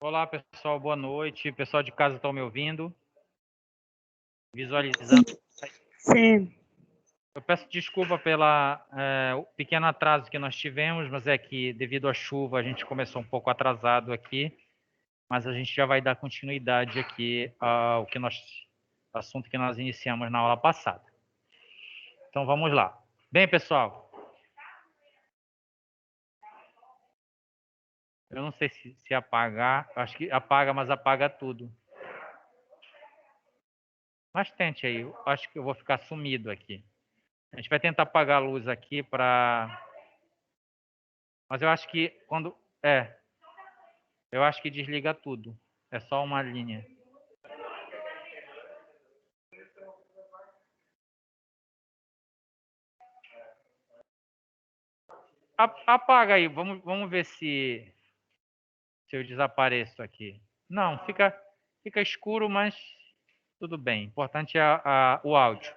Olá, pessoal, boa noite. Pessoal de casa, estão me ouvindo? Visualizando. Sim. Eu peço desculpa o pequeno atraso que nós tivemos, mas é que, devido à chuva, a gente começou um pouco atrasado aqui, mas a gente já vai dar continuidade aqui ao assunto que nós iniciamos na aula passada. Então, vamos lá. Bem, pessoal, eu não sei se apagar, acho que apaga, mas apaga tudo. Mas tente aí, eu acho que eu vou ficar sumido aqui. A gente vai tentar apagar a luz aqui para... Mas eu acho que quando... eu acho que desliga tudo. É só uma linha. Apaga aí, vamos ver se eu desapareço aqui. Não, fica escuro, mas tudo bem. Importante é o áudio.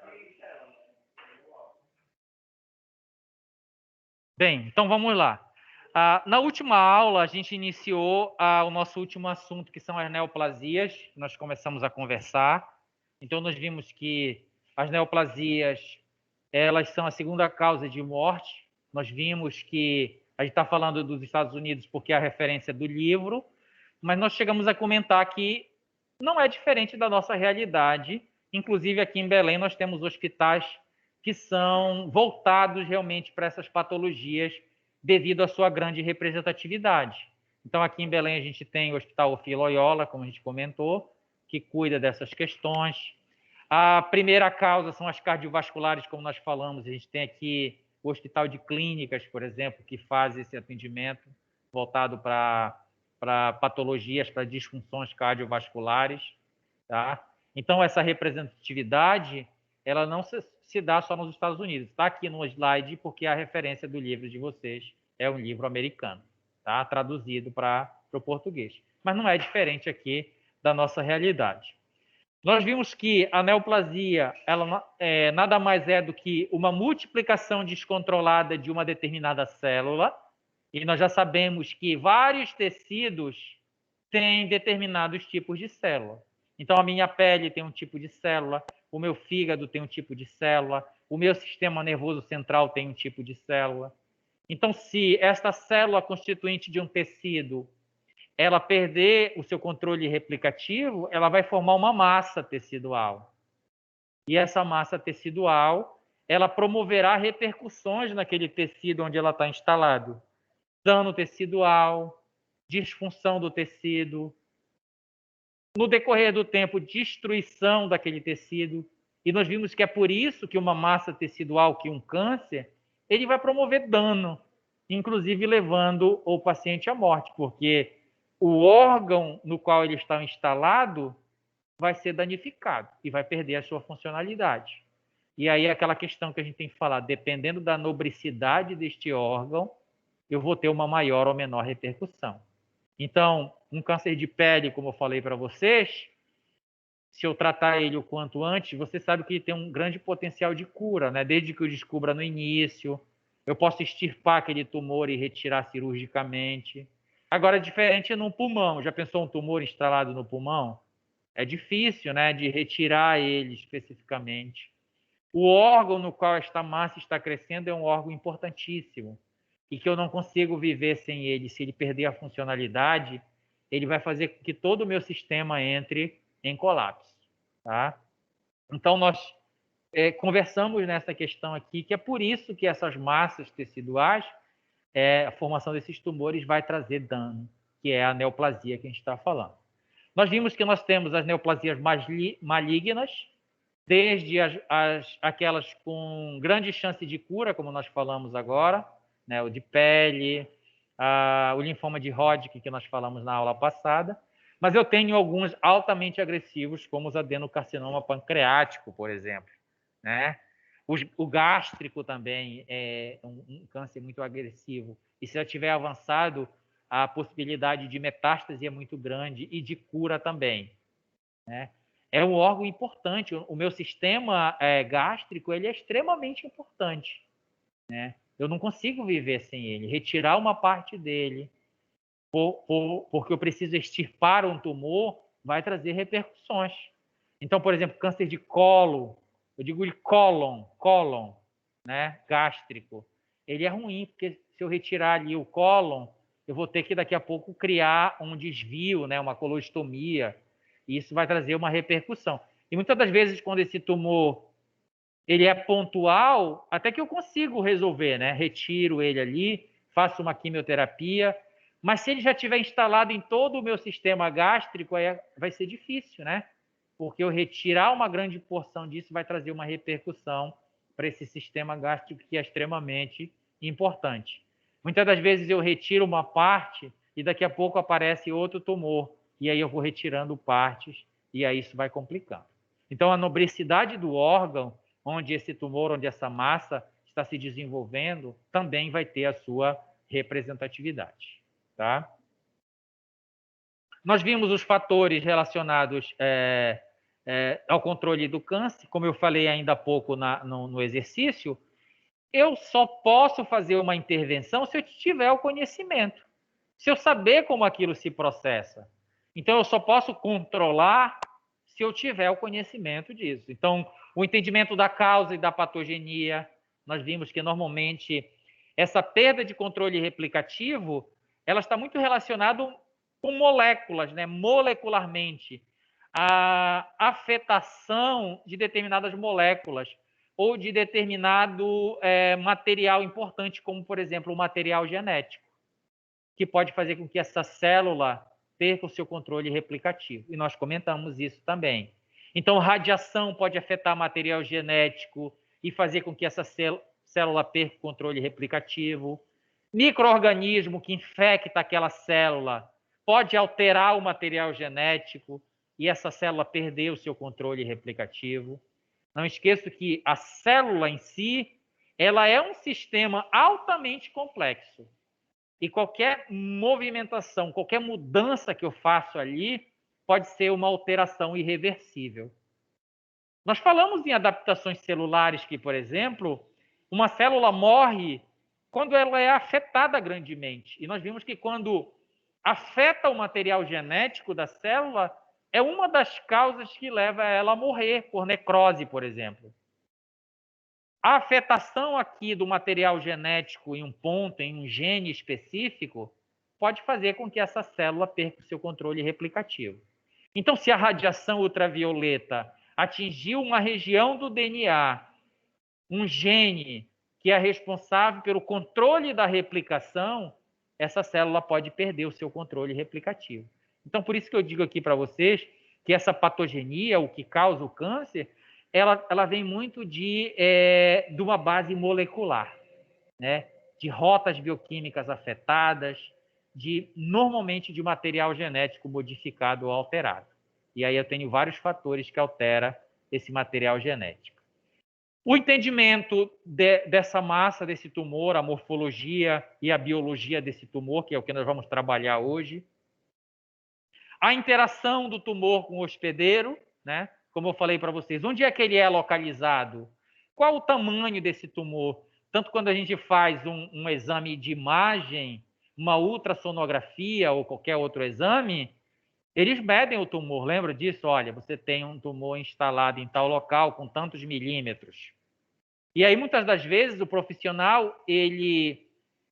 Bem, então vamos lá. Na última aula, a gente iniciou o nosso último assunto, que são as neoplasias. Nós começamos a conversar. Então, nós vimos que as neoplasias, elas são a segunda causa de morte. Nós vimos que a gente está falando dos Estados Unidos porque é a referência do livro, mas nós chegamos a comentar que não é diferente da nossa realidade. Inclusive, aqui em Belém, nós temos hospitais que são voltados realmente para essas patologias devido à sua grande representatividade. Então, aqui em Belém, a gente tem o Hospital Offi Loyola, como a gente comentou, que cuida dessas questões. A primeira causa são as cardiovasculares, como nós falamos. A gente tem aqui o Hospital de Clínicas, por exemplo, que faz esse atendimento voltado para patologias, para disfunções cardiovasculares. Tá? Então, essa representatividade ela não se dá só nos Estados Unidos. Está aqui no slide porque a referência do livro de vocês é um livro americano, tá? Traduzido para o português. Mas não é diferente aqui da nossa realidade. Nós vimos que a neoplasia ela nada mais é do que uma multiplicação descontrolada de uma determinada célula, e nós já sabemos que vários tecidos têm determinados tipos de célula. Então, a minha pele tem um tipo de célula, o meu fígado tem um tipo de célula, o meu sistema nervoso central tem um tipo de célula. Então, se esta célula constituinte de um tecido ela perder o seu controle replicativo, ela vai formar uma massa tecidual. E essa massa tecidual, ela promoverá repercussões naquele tecido onde ela está instalado. Dano tecidual, disfunção do tecido, no decorrer do tempo, destruição daquele tecido. E nós vimos que é por isso que uma massa tecidual, que um câncer, ele vai promover dano, inclusive levando o paciente à morte, porque o órgão no qual ele está instalado vai ser danificado e vai perder a sua funcionalidade. E aí aquela questão que a gente tem que falar, dependendo da nobricidade deste órgão, eu vou ter uma maior ou menor repercussão. Então, um câncer de pele, como eu falei para vocês, se eu tratar ele o quanto antes, você sabe que ele tem um grande potencial de cura, né? Desde que eu descubra no início, eu posso extirpar aquele tumor e retirar cirurgicamente. Agora, diferente no pulmão. Já pensou um tumor instalado no pulmão? É difícil, né, de retirar ele especificamente. O órgão no qual esta massa está crescendo é um órgão importantíssimo e que eu não consigo viver sem ele. Se ele perder a funcionalidade, ele vai fazer com que todo o meu sistema entre em colapso. Tá? Então, nós conversamos nessa questão aqui, que é por isso que essas massas teciduais, a formação desses tumores vai trazer dano, que é a neoplasia que a gente está falando. Nós vimos que nós temos as neoplasias malignas, desde aquelas com grande chance de cura, como nós falamos agora, né, o de pele, o linfoma de Hodgkin, que nós falamos na aula passada, mas eu tenho alguns altamente agressivos, como os adenocarcinoma pancreático, por exemplo. Né? O gástrico também é um câncer muito agressivo, e se já tiver avançado, a possibilidade de metástase é muito grande e de cura também. Né? É um órgão importante. O meu sistema gástrico ele é extremamente importante. Né? Eu não consigo viver sem ele. Retirar uma parte dele porque eu preciso extirpar um tumor, vai trazer repercussões. Então, por exemplo, câncer de colo, eu digo de cólon, né, gástrico, ele é ruim, porque se eu retirar ali o cólon, eu vou ter que daqui a pouco criar um desvio, né, uma colostomia, e isso vai trazer uma repercussão. E muitas das vezes, quando esse tumor ele é pontual, até que eu consigo resolver, né? Retiro ele ali, faço uma quimioterapia, mas se ele já estiver instalado em todo o meu sistema gástrico, aí vai ser difícil, né? Porque eu retirar uma grande porção disso vai trazer uma repercussão para esse sistema gástrico que é extremamente importante. Muitas das vezes eu retiro uma parte e daqui a pouco aparece outro tumor, e aí eu vou retirando partes e aí isso vai complicando. Então, a nobricidade do órgão, onde esse tumor, onde essa massa está se desenvolvendo, também vai ter a sua representatividade. Tá? Nós vimos os fatores relacionados ao controle do câncer, como eu falei ainda há pouco no exercício, eu só posso fazer uma intervenção se eu tiver o conhecimento, se eu saber como aquilo se processa. Então, eu só posso controlar se eu tiver o conhecimento disso. Então, o entendimento da causa e da patogenia, nós vimos que normalmente essa perda de controle replicativo, ela está muito relacionada com moléculas, né? Molecularmente. A afetação de determinadas moléculas ou de determinado material importante, como, por exemplo, o material genético, que pode fazer com que essa célula perca o seu controle replicativo. E nós comentamos isso também. Então, radiação pode afetar material genético e fazer com que essa célula perca o controle replicativo. Micro-organismo que infecta aquela célula pode alterar o material genético e essa célula perder o seu controle replicativo. Não esqueça que a célula em si, ela é um sistema altamente complexo. E qualquer movimentação, qualquer mudança que eu faço ali, pode ser uma alteração irreversível. Nós falamos em adaptações celulares que, por exemplo, uma célula morre quando ela é afetada grandemente. E nós vimos que quando afeta o material genético da célula, é uma das causas que leva ela a morrer por necrose, por exemplo. A afetação aqui do material genético em um ponto, em um gene específico, pode fazer com que essa célula perca o seu controle replicativo. Então, se a radiação ultravioleta atingiu uma região do DNA, um gene que é responsável pelo controle da replicação, essa célula pode perder o seu controle replicativo. Então, por isso que eu digo aqui para vocês que essa patogenia, o que causa o câncer, ela vem muito de uma base molecular, né? De rotas bioquímicas afetadas, normalmente de material genético modificado ou alterado. E aí eu tenho vários fatores que alteram esse material genético. O entendimento dessa massa, desse tumor, a morfologia e a biologia desse tumor, que é o que nós vamos trabalhar hoje. A interação do tumor com o hospedeiro, né? Como eu falei para vocês, onde é que ele é localizado? Qual o tamanho desse tumor? Tanto quando a gente faz um exame de imagem, uma ultrassonografia ou qualquer outro exame, eles medem o tumor, lembra disso? Olha, você tem um tumor instalado em tal local com tantos milímetros. E aí, muitas das vezes, o profissional, ele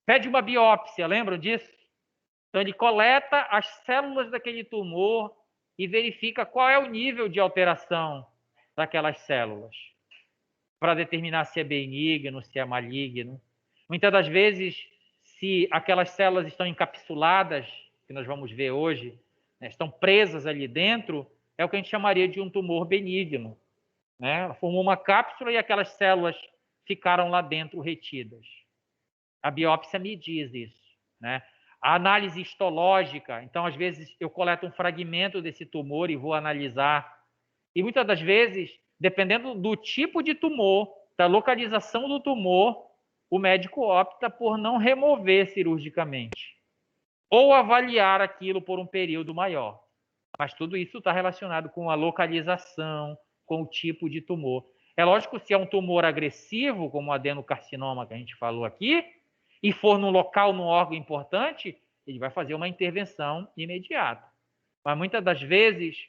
pede uma biópsia, lembram disso? Então, ele coleta as células daquele tumor e verifica qual é o nível de alteração daquelas células, para determinar se é benigno, se é maligno. Muitas das vezes, se aquelas células estão encapsuladas, que nós vamos ver hoje, né, estão presas ali dentro, é o que a gente chamaria de um tumor benigno. Né? Ela formou uma cápsula e aquelas células ficaram lá dentro retidas. A biópsia me diz isso. Né? A análise histológica, então, às vezes, eu coleto um fragmento desse tumor e vou analisar. E muitas das vezes, dependendo do tipo de tumor, da localização do tumor, o médico opta por não remover cirurgicamente ou avaliar aquilo por um período maior. Mas tudo isso está relacionado com a localização, com o tipo de tumor. É lógico que se é um tumor agressivo, como o adenocarcinoma que a gente falou aqui, e for num local, num órgão importante, ele vai fazer uma intervenção imediata. Mas muitas das vezes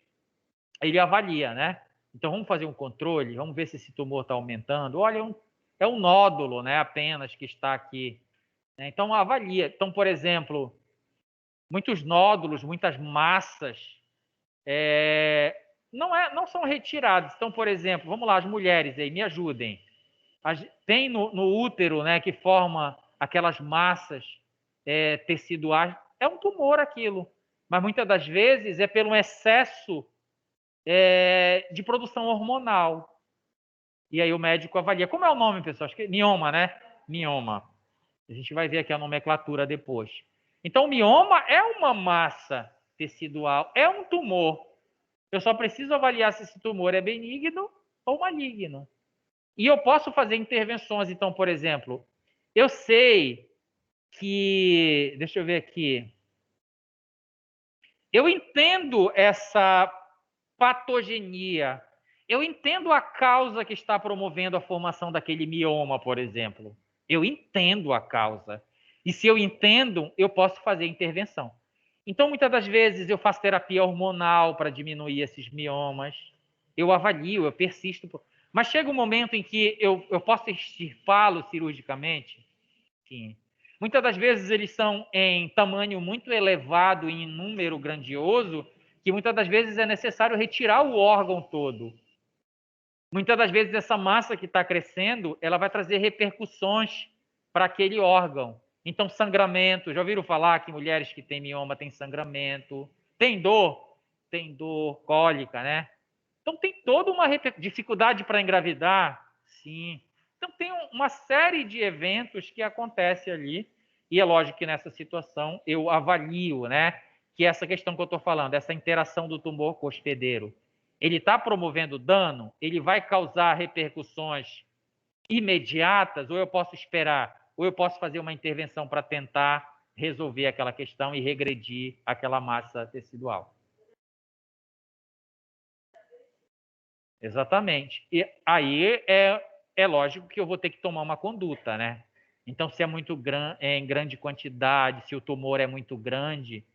ele avalia, né? Então vamos fazer um controle, vamos ver se esse tumor está aumentando. Olha, é um nódulo, né? Apenas que está aqui. Então avalia. Então, por exemplo, muitos nódulos, muitas massas não são retirados. Então, por exemplo, vamos lá, as mulheres aí, me ajudem. Tem no útero, né, que forma aquelas massas teciduais, é um tumor aquilo. Mas muitas das vezes é pelo excesso de produção hormonal. E aí o médico avalia. Como é o nome, pessoal? Acho que é mioma, né? Mioma. A gente vai ver aqui a nomenclatura depois. Então, o mioma é uma massa tecidual, é um tumor. Eu só preciso avaliar se esse tumor é benigno ou maligno. E eu posso fazer intervenções. Então, por exemplo, eu sei que... Deixa eu ver aqui. Eu entendo essa patogenia. Eu entendo a causa que está promovendo a formação daquele mioma, por exemplo. Eu entendo a causa. E se eu entendo, eu posso fazer intervenção. Então, muitas das vezes, eu faço terapia hormonal para diminuir esses miomas. Eu avalio, eu persisto. Mas chega um momento em que eu posso extirpá-lo cirurgicamente? Sim. Muitas das vezes, eles são em tamanho muito elevado e em número grandioso, que muitas das vezes é necessário retirar o órgão todo. Muitas das vezes essa massa que está crescendo, ela vai trazer repercussões para aquele órgão. Então, sangramento, já ouviram falar que mulheres que têm mioma têm sangramento? Tem dor? Tem dor, cólica, né? Então, tem toda uma dificuldade para engravidar? Sim. Então, tem uma série de eventos que acontecem ali, e é lógico que nessa situação eu avalio, né? Que essa questão que eu estou falando, essa interação do tumor com o hospedeiro, ele está promovendo dano? Ele vai causar repercussões imediatas? Ou eu posso esperar? Ou eu posso fazer uma intervenção para tentar resolver aquela questão e regredir aquela massa tecidual? Exatamente. E aí é lógico que eu vou ter que tomar uma conduta, né? Então, se é muito em grande quantidade, se o tumor é muito grande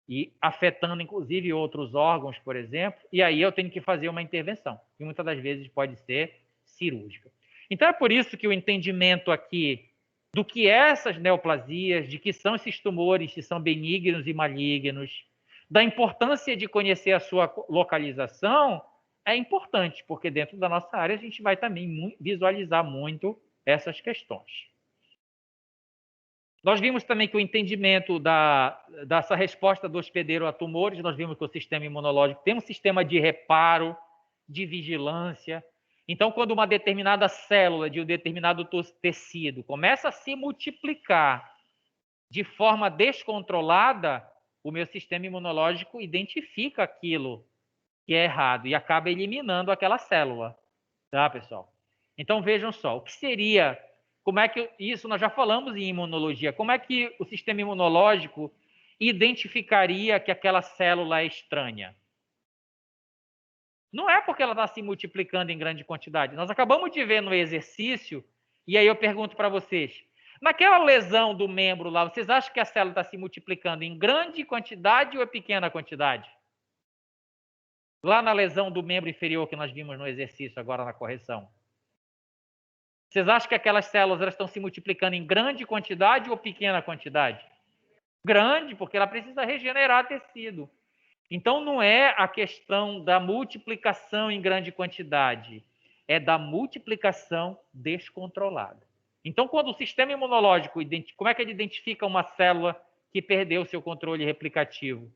e afetando inclusive outros órgãos, por exemplo, e aí eu tenho que fazer uma intervenção, que muitas das vezes pode ser cirúrgica. Então, é por isso que o entendimento aqui do que é essas neoplasias, de que são esses tumores, se são benignos e malignos, da importância de conhecer a sua localização, é importante, porque dentro da nossa área a gente vai também visualizar muito essas questões. Nós vimos também que o entendimento dessa resposta do hospedeiro a tumores, nós vimos que o sistema imunológico tem um sistema de reparo, de vigilância. Então, quando uma determinada célula de um determinado tecido começa a se multiplicar de forma descontrolada, o meu sistema imunológico identifica aquilo que é errado e acaba eliminando aquela célula. Tá, pessoal? Então, vejam só, o que seria... Como é que isso nós já falamos em imunologia? Como é que o sistema imunológico identificaria que aquela célula é estranha? Não é porque ela está se multiplicando em grande quantidade. Nós acabamos de ver no exercício, e aí eu pergunto para vocês, naquela lesão do membro lá, vocês acham que a célula está se multiplicando em grande quantidade ou em pequena quantidade? Lá na lesão do membro inferior que nós vimos no exercício, agora na correção. Vocês acham que aquelas células elas estão se multiplicando em grande quantidade ou pequena quantidade? Grande, porque ela precisa regenerar tecido. Então, não é a questão da multiplicação em grande quantidade, é da multiplicação descontrolada. Então, quando o sistema imunológico, como é que ele identifica uma célula que perdeu seu controle replicativo?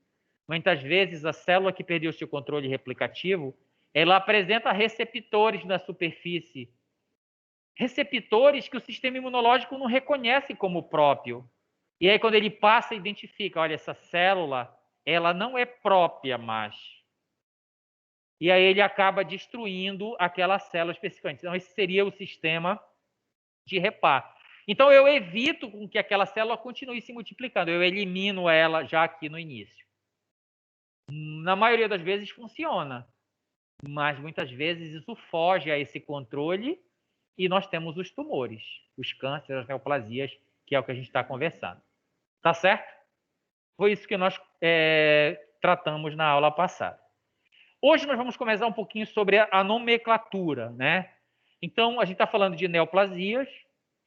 Muitas vezes, a célula que perdeu seu controle replicativo, ela apresenta receptores na superfície, receptores que o sistema imunológico não reconhece como próprio. E aí, quando ele passa, identifica, olha, essa célula, ela não é própria mais. E aí ele acaba destruindo aquela célula especificamente. Então, esse seria o sistema de reparo. Então, eu evito com que aquela célula continue se multiplicando. Eu elimino ela já aqui no início. Na maioria das vezes funciona. Mas muitas vezes isso foge a esse controle e nós temos os tumores, os cânceres, as neoplasias, que é o que a gente está conversando. Tá certo? Foi isso que nós tratamos na aula passada. Hoje nós vamos começar um pouquinho sobre a nomenclatura, né? Então, a gente está falando de neoplasias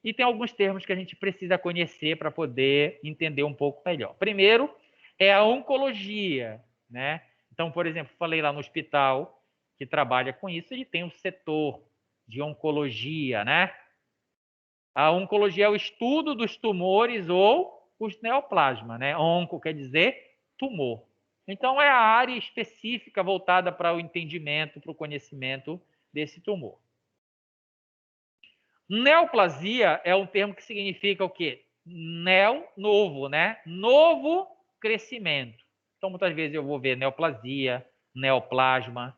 e tem alguns termos que a gente precisa conhecer para poder entender um pouco melhor. Primeiro é a oncologia, né? Então, por exemplo, falei lá no hospital que trabalha com isso, ele tem um setor de oncologia, né? A oncologia é o estudo dos tumores ou os neoplasmas, né? Onco quer dizer tumor. Então, é a área específica voltada para o entendimento, para o conhecimento desse tumor. Neoplasia é um termo que significa o quê? Neo, novo, né? Novo crescimento. Então, muitas vezes eu vou ver neoplasia, neoplasma.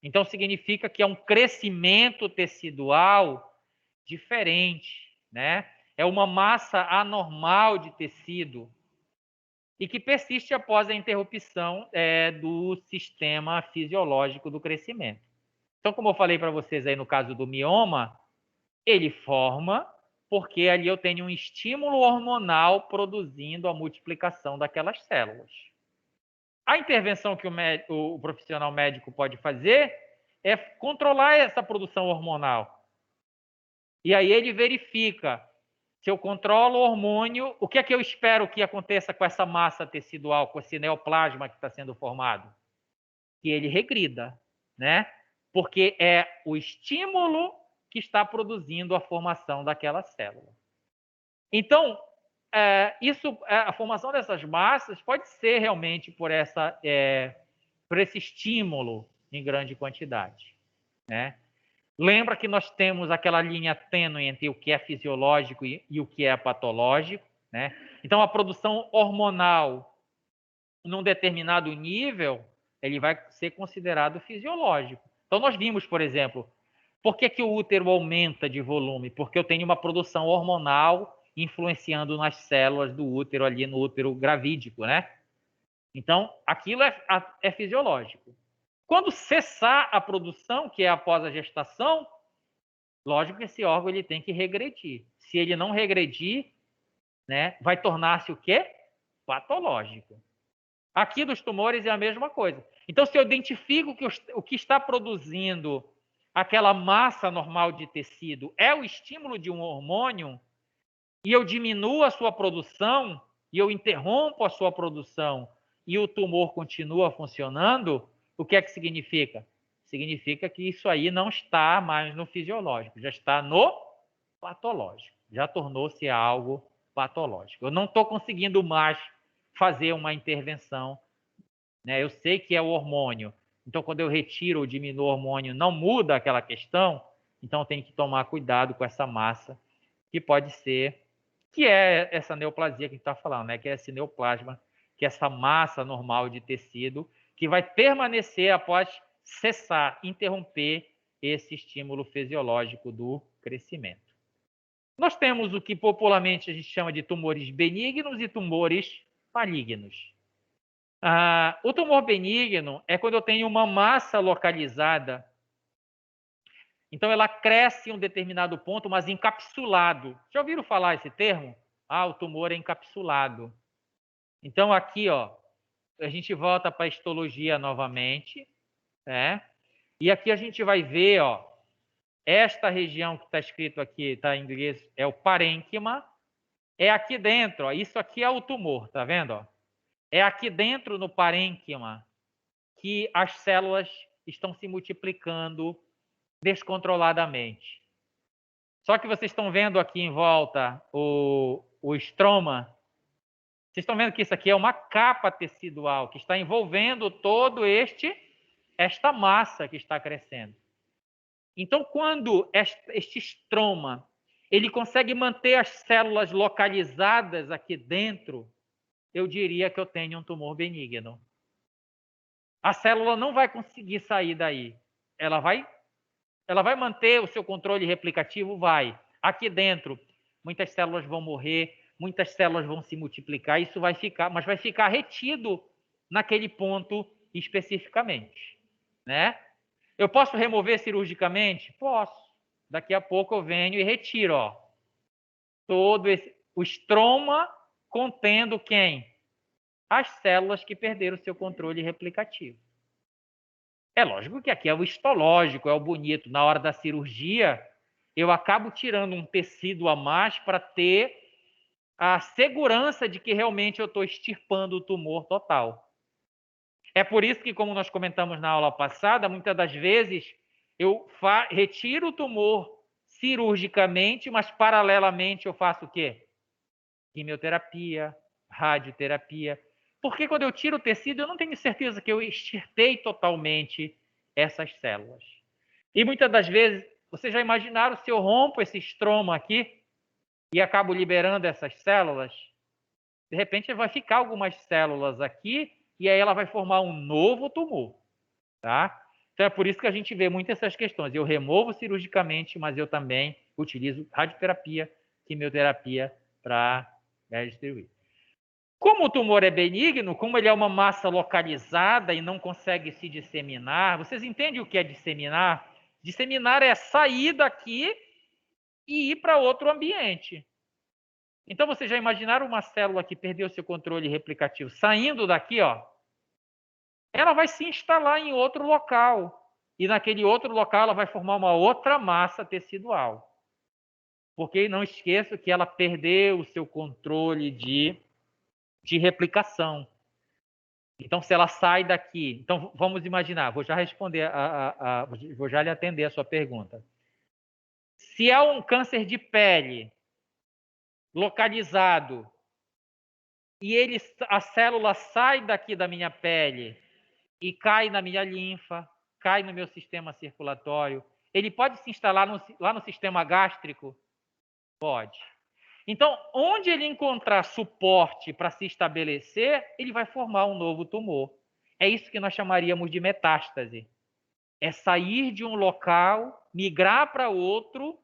Então, significa que é um crescimento tecidual diferente, né? É uma massa anormal de tecido e que persiste após a interrupção do sistema fisiológico do crescimento. Então, como eu falei para vocês aí no caso do mioma, ele forma porque ali eu tenho um estímulo hormonal produzindo a multiplicação daquelas células. A intervenção que o profissional médico pode fazer é controlar essa produção hormonal. E aí ele verifica se eu controlo o hormônio, o que é que eu espero que aconteça com essa massa tecidual, com esse neoplasma que está sendo formado? Que ele regrida, né? Porque é o estímulo que está produzindo a formação daquela célula. Então, a formação dessas massas pode ser realmente por esse estímulo em grande quantidade, né? Lembra que nós temos aquela linha tênue entre o que é fisiológico e o que é patológico, né? Então, a produção hormonal num determinado nível, ele vai ser considerado fisiológico. Então, nós vimos, por exemplo, por que o útero aumenta de volume? Porque eu tenho uma produção hormonal influenciando nas células do útero, ali no útero gravídico, né? Então, aquilo é fisiológico. Quando cessar a produção, que é após a gestação, lógico que esse órgão ele tem que regredir. Se ele não regredir, né, vai tornar-se o quê? Patológico. Aqui dos tumores é a mesma coisa. Então, se eu identifico que o que está produzindo aquela massa normal de tecido é o estímulo de um hormônio, e eu diminuo a sua produção, e eu interrompo a sua produção, e o tumor continua funcionando, o que é que significa? Significa que isso aí não está mais no fisiológico, já está no patológico, já tornou-se algo patológico. Eu não estou conseguindo mais fazer uma intervenção, né? Eu sei que é o hormônio, então quando eu retiro ou diminuo o hormônio, não muda aquela questão, então eu tenho que tomar cuidado com essa massa, que pode ser, que é essa neoplasia que a gente está falando, né? Que é esse neoplasma, que é essa massa normal de tecido, que vai permanecer após cessar, interromper esse estímulo fisiológico do crescimento. Nós temos o que popularmente a gente chama de tumores benignos e tumores malignos. O tumor benigno é quando eu tenho uma massa localizada. Então, ela cresce em um determinado ponto, mas encapsulado. Já ouviram falar esse termo? O tumor é encapsulado. Então, aqui, ó, a gente volta para a histologia novamente, né? E aqui a gente vai ver, ó, esta região que está escrito aqui, está em inglês, é o parênquima. É aqui dentro, ó, isso aqui é o tumor, tá vendo? Ó? É aqui dentro no parênquima que as células estão se multiplicando descontroladamente. Só que vocês estão vendo aqui em volta o estroma. Vocês estão vendo que isso aqui é uma capa tecidual que está envolvendo todo esta massa que está crescendo. Então, quando este estroma ele consegue manter as células localizadas aqui dentro, eu diria que eu tenho um tumor benigno. A célula não vai conseguir sair daí. Ela vai manter o seu controle replicativo? Vai. Aqui dentro, muitas células vão morrer, muitas células vão se multiplicar, isso vai ficar, mas vai ficar retido naquele ponto especificamente, né? Eu posso remover cirurgicamente? Posso. Daqui a pouco eu venho e retiro, ó, todo o estroma contendo quem? as células que perderam o seu controle replicativo. É lógico que aqui é o histológico, é o bonito. Na hora da cirurgia, eu acabo tirando um tecido a mais para ter a segurança de que realmente eu estou extirpando o tumor total. É por isso que, como nós comentamos na aula passada, muitas das vezes eu retiro o tumor cirurgicamente, mas paralelamente eu faço o quê? Quimioterapia, radioterapia. Porque quando eu tiro o tecido, eu não tenho certeza que eu extirpei totalmente essas células. E muitas das vezes, vocês já imaginaram se eu rompo esse estroma aqui e acabo liberando essas células? De repente vai ficar algumas células aqui e aí ela vai formar um novo tumor, tá? Então é por isso que a gente vê muito essas questões. Eu removo cirurgicamente, mas eu também utilizo radioterapia, quimioterapia para distribuir. Como o tumor é benigno, como ele é uma massa localizada e não consegue se disseminar, vocês entendem o que é disseminar? Disseminar é sair daqui e ir para outro ambiente. Então, vocês já imaginaram uma célula que perdeu seu controle replicativo saindo daqui, ó? Ela vai se instalar em outro local. E naquele outro local ela vai formar uma outra massa tecidual. Porque não esqueça que ela perdeu o seu controle de replicação. Então, se ela sai daqui... Então, vamos imaginar, vou já responder, vou já lhe atender a sua pergunta. Se é um câncer de pele localizado e a célula sai daqui da minha pele e cai na minha linfa, cai no meu sistema circulatório, ele pode se instalar lá no sistema gástrico? Pode. Então, onde ele encontrar suporte para se estabelecer, ele vai formar um novo tumor. É isso que nós chamaríamos de metástase. É sair de um local, migrar para outro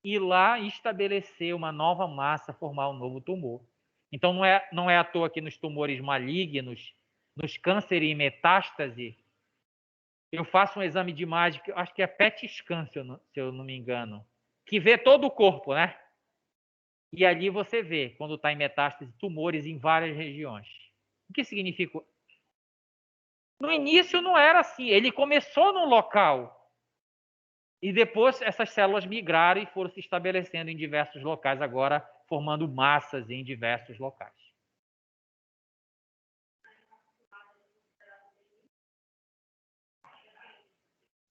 e lá estabelecer uma nova massa, formar um novo tumor. Então, não é à toa que nos tumores malignos, nos cânceres em metástase, eu faço um exame de imagem, acho que é PET scan, se eu não me engano, que vê todo o corpo, né? E ali você vê, quando está em metástase, tumores em várias regiões. O que significa? No início não era assim, ele começou num local e depois essas células migraram e foram se estabelecendo em diversos locais, agora formando massas em diversos locais.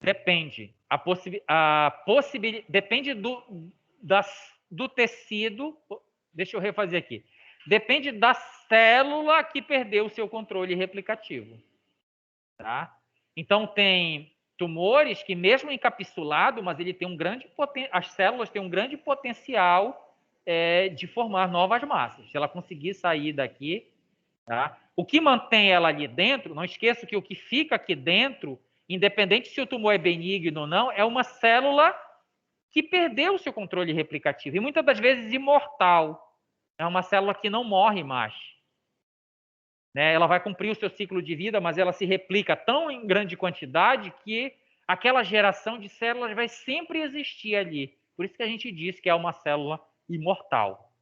Depende. Depende do tecido. Deixa eu refazer aqui. Depende da célula que perdeu o seu controle replicativo. Tá? Então, tem tumores que, mesmo encapsulado, mas ele tem as células têm um grande potencial de formar novas massas. Se ela conseguir sair daqui, tá? O que mantém ela ali dentro, não esqueça que o que fica aqui dentro, independente se o tumor é benigno ou não, é uma célula que perdeu o seu controle replicativo e muitas das vezes imortal. É uma célula que não morre mais. Né? Ela vai cumprir o seu ciclo de vida, mas ela se replica tão em grande quantidade que aquela geração de células vai sempre existir ali. Por isso que a gente diz que é uma célula imortal.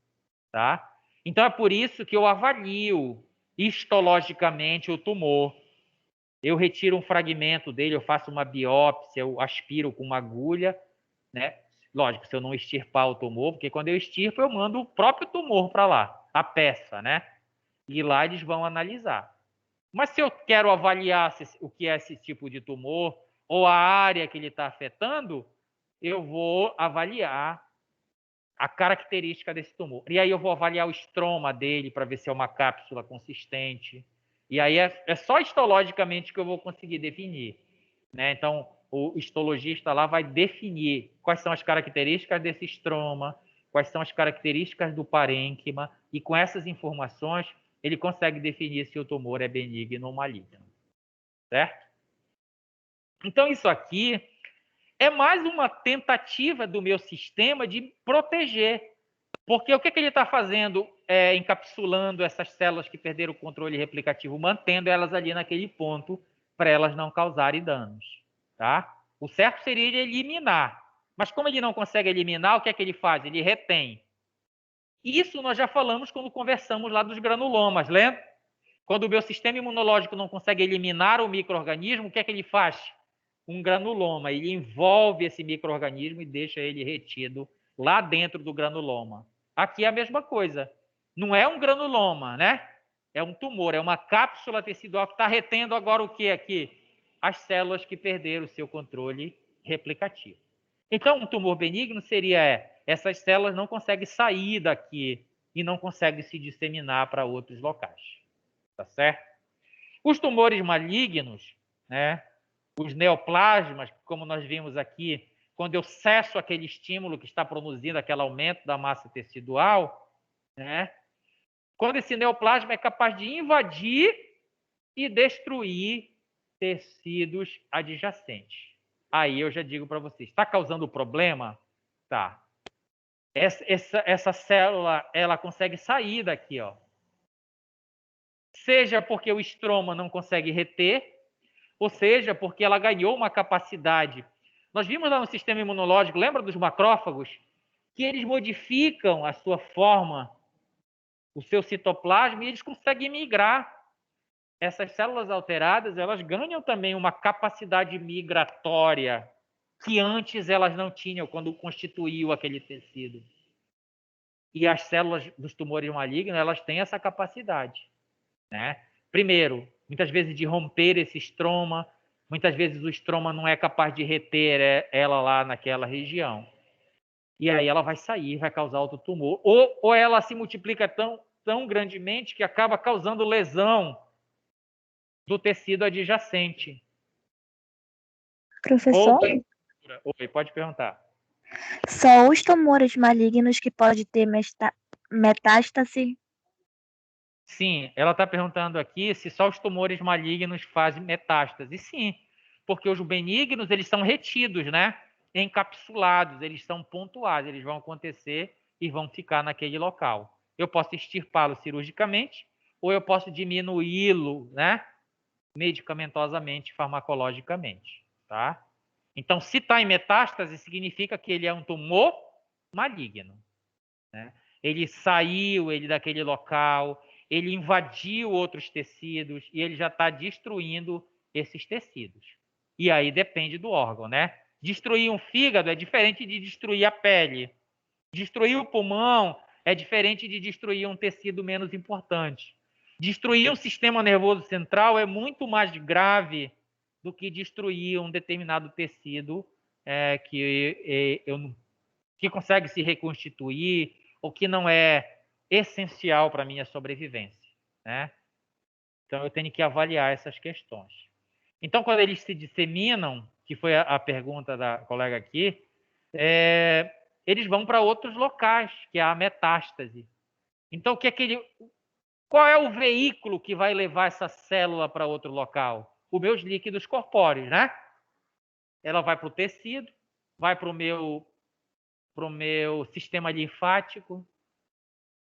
Tá? Então é por isso que eu avalio histologicamente o tumor. Eu retiro um fragmento dele, eu faço uma biópsia, eu aspiro com uma agulha, né? Lógico, se eu não extirpar o tumor, porque quando eu extirpo, eu mando o próprio tumor para lá, a peça, né? E lá eles vão analisar. Mas se eu quero avaliar o que é esse tipo de tumor ou a área que ele está afetando, eu vou avaliar a característica desse tumor. E aí eu vou avaliar o estroma dele para ver se é uma cápsula consistente. E aí é só histologicamente que eu vou conseguir definir. Né? Então, o histologista lá vai definir quais são as características desse estroma, quais são as características do parênquima, e com essas informações ele consegue definir se o tumor é benigno ou maligno. Certo? Então, isso aqui é mais uma tentativa do meu sistema de proteger. Porque o que ele está fazendo encapsulando essas células que perderam o controle replicativo, mantendo elas ali naquele ponto para elas não causarem danos. Tá? O certo seria ele eliminar. Mas como ele não consegue eliminar, o que é que ele faz? Ele retém. Isso nós já falamos quando conversamos lá dos granulomas, lembra? Quando o meu sistema imunológico não consegue eliminar o micro-organismo, o que é que ele faz? Um granuloma. Ele envolve esse micro-organismo e deixa ele retido lá dentro do granuloma. Aqui é a mesma coisa. Não é um granuloma, né? É um tumor, é uma cápsula tecidual que está retendo agora o que aqui? As células que perderam o seu controle replicativo. Então, um tumor benigno seria essas células não conseguem sair daqui e não conseguem se disseminar para outros locais. Tá certo? Os tumores malignos, né? Os neoplasmas, como nós vimos aqui, quando eu cesso aquele estímulo que está produzindo aquele aumento da massa tecidual, né? Quando esse neoplasma é capaz de invadir e destruir tecidos adjacentes. Aí eu já digo para vocês, está causando problema? Tá. Essa célula, ela consegue sair daqui, ó. Seja porque o estroma não consegue reter, ou seja, porque ela ganhou uma capacidade. Nós vimos lá no sistema imunológico, lembra dos macrófagos? Que eles modificam a sua forma, o seu citoplasma, e eles conseguem migrar. Essas células alteradas, elas ganham também uma capacidade migratória que antes elas não tinham quando constituíam aquele tecido. E as células dos tumores malignos, elas têm essa capacidade, né? Primeiro, muitas vezes de romper esse estroma, muitas vezes o estroma não é capaz de reter ela lá naquela região. E aí ela vai sair, vai causar outro tumor. Ou ela se multiplica tão grandemente que acaba causando lesão do tecido adjacente. Professor, Oi, pode perguntar. só os tumores malignos que podem ter metástase? Sim, ela está perguntando aqui se só os tumores malignos fazem metástase. Sim, porque os benignos, eles são retidos, né? Encapsulados, eles são pontuais, eles vão acontecer e vão ficar naquele local. Eu posso extirpá-lo cirurgicamente ou eu posso diminuí-lo, né? Medicamentosamente, farmacologicamente, tá? Então, se está em metástase, significa que ele é um tumor maligno, né? Ele saiu daquele local, ele invadiu outros tecidos e ele já está destruindo esses tecidos. E aí depende do órgão, né? Destruir um fígado é diferente de destruir a pele. Destruir o pulmão é diferente de destruir um tecido menos importante. Destruir um sistema nervoso central é muito mais grave do que destruir um determinado tecido que consegue se reconstituir ou que não é essencial para a minha sobrevivência, né? Então, eu tenho que avaliar essas questões. Então, quando eles se disseminam, que foi a pergunta da colega aqui, eles vão para outros locais, que é a metástase. Então, qual é o veículo que vai levar essa célula para outro local? Os meus líquidos corpóreos, né? Ela vai para o tecido, vai para o meu sistema linfático,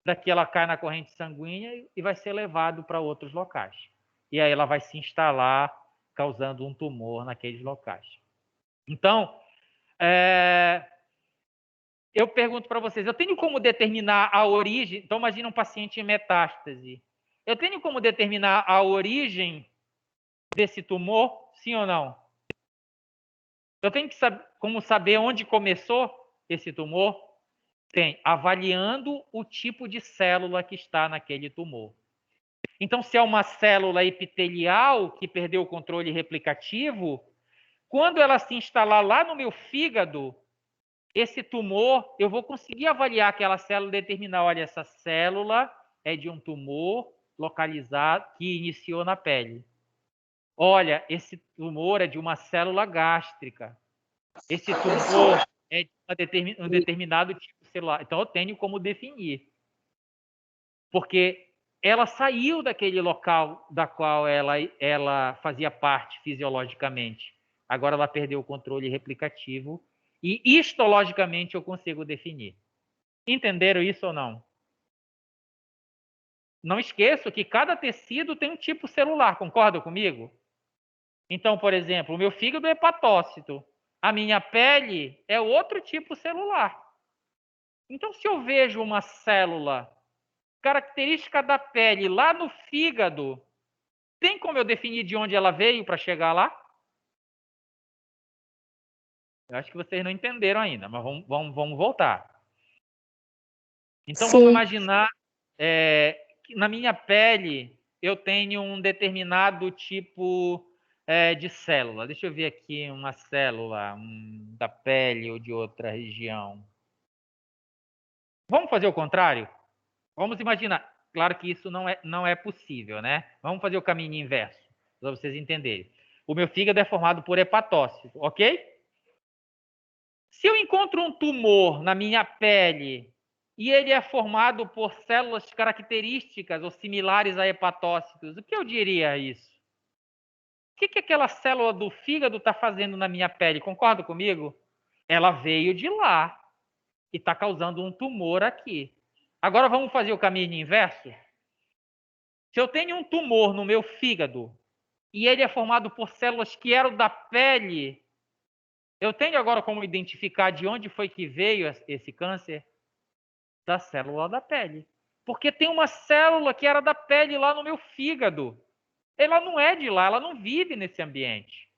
daqui ela cai na corrente sanguínea e vai ser levado para outros locais. E aí ela vai se instalar, causando um tumor naqueles locais. Então, eu pergunto para vocês, eu tenho como determinar a origem? Então, imagina um paciente em metástase. Eu tenho como determinar a origem desse tumor? Sim ou não? Eu tenho como saber onde começou esse tumor? Tem, avaliando o tipo de célula que está naquele tumor. Então, se é uma célula epitelial que perdeu o controle replicativo, quando ela se instalar lá no meu fígado, esse tumor, eu vou conseguir avaliar aquela célula e determinar, olha, essa célula é de um tumor localizado que iniciou na pele. Olha, esse tumor é de uma célula gástrica. Esse tumor é de um determinado tipo celular. Então, eu tenho como definir. Porque ela saiu daquele local da qual ela fazia parte fisiologicamente. Agora ela perdeu o controle replicativo e histologicamente eu consigo definir. Entenderam isso ou não? Não esqueço que cada tecido tem um tipo celular, concorda comigo? Então, por exemplo, o meu fígado é hepatócito, a minha pele é outro tipo celular. Então, se eu vejo uma célula característica da pele lá no fígado, Tem como eu definir de onde ela veio para chegar lá? Eu acho que vocês não entenderam ainda, mas vamos voltar. Então, vamos Sim, imaginar que na minha pele eu tenho um determinado tipo de célula. Deixa eu ver aqui uma célula da pele ou de outra região. Vamos fazer o contrário? Vamos imaginar. Claro que isso não é possível, né? Vamos fazer o caminho inverso, para vocês entenderem. O meu fígado é formado por hepatócito, ok? Se eu encontro um tumor na minha pele e ele é formado por células características ou similares a hepatócitos, o que eu diria a isso? O que aquela célula do fígado está fazendo na minha pele? Concorda comigo? Ela veio de lá e está causando um tumor aqui. Agora vamos fazer o caminho inverso? Se eu tenho um tumor no meu fígado e ele é formado por células que eram da pele, eu tenho agora como identificar de onde foi que veio esse câncer? Da célula da pele. Porque tem uma célula que era da pele lá no meu fígado. Ela não é de lá, ela não vive nesse ambiente.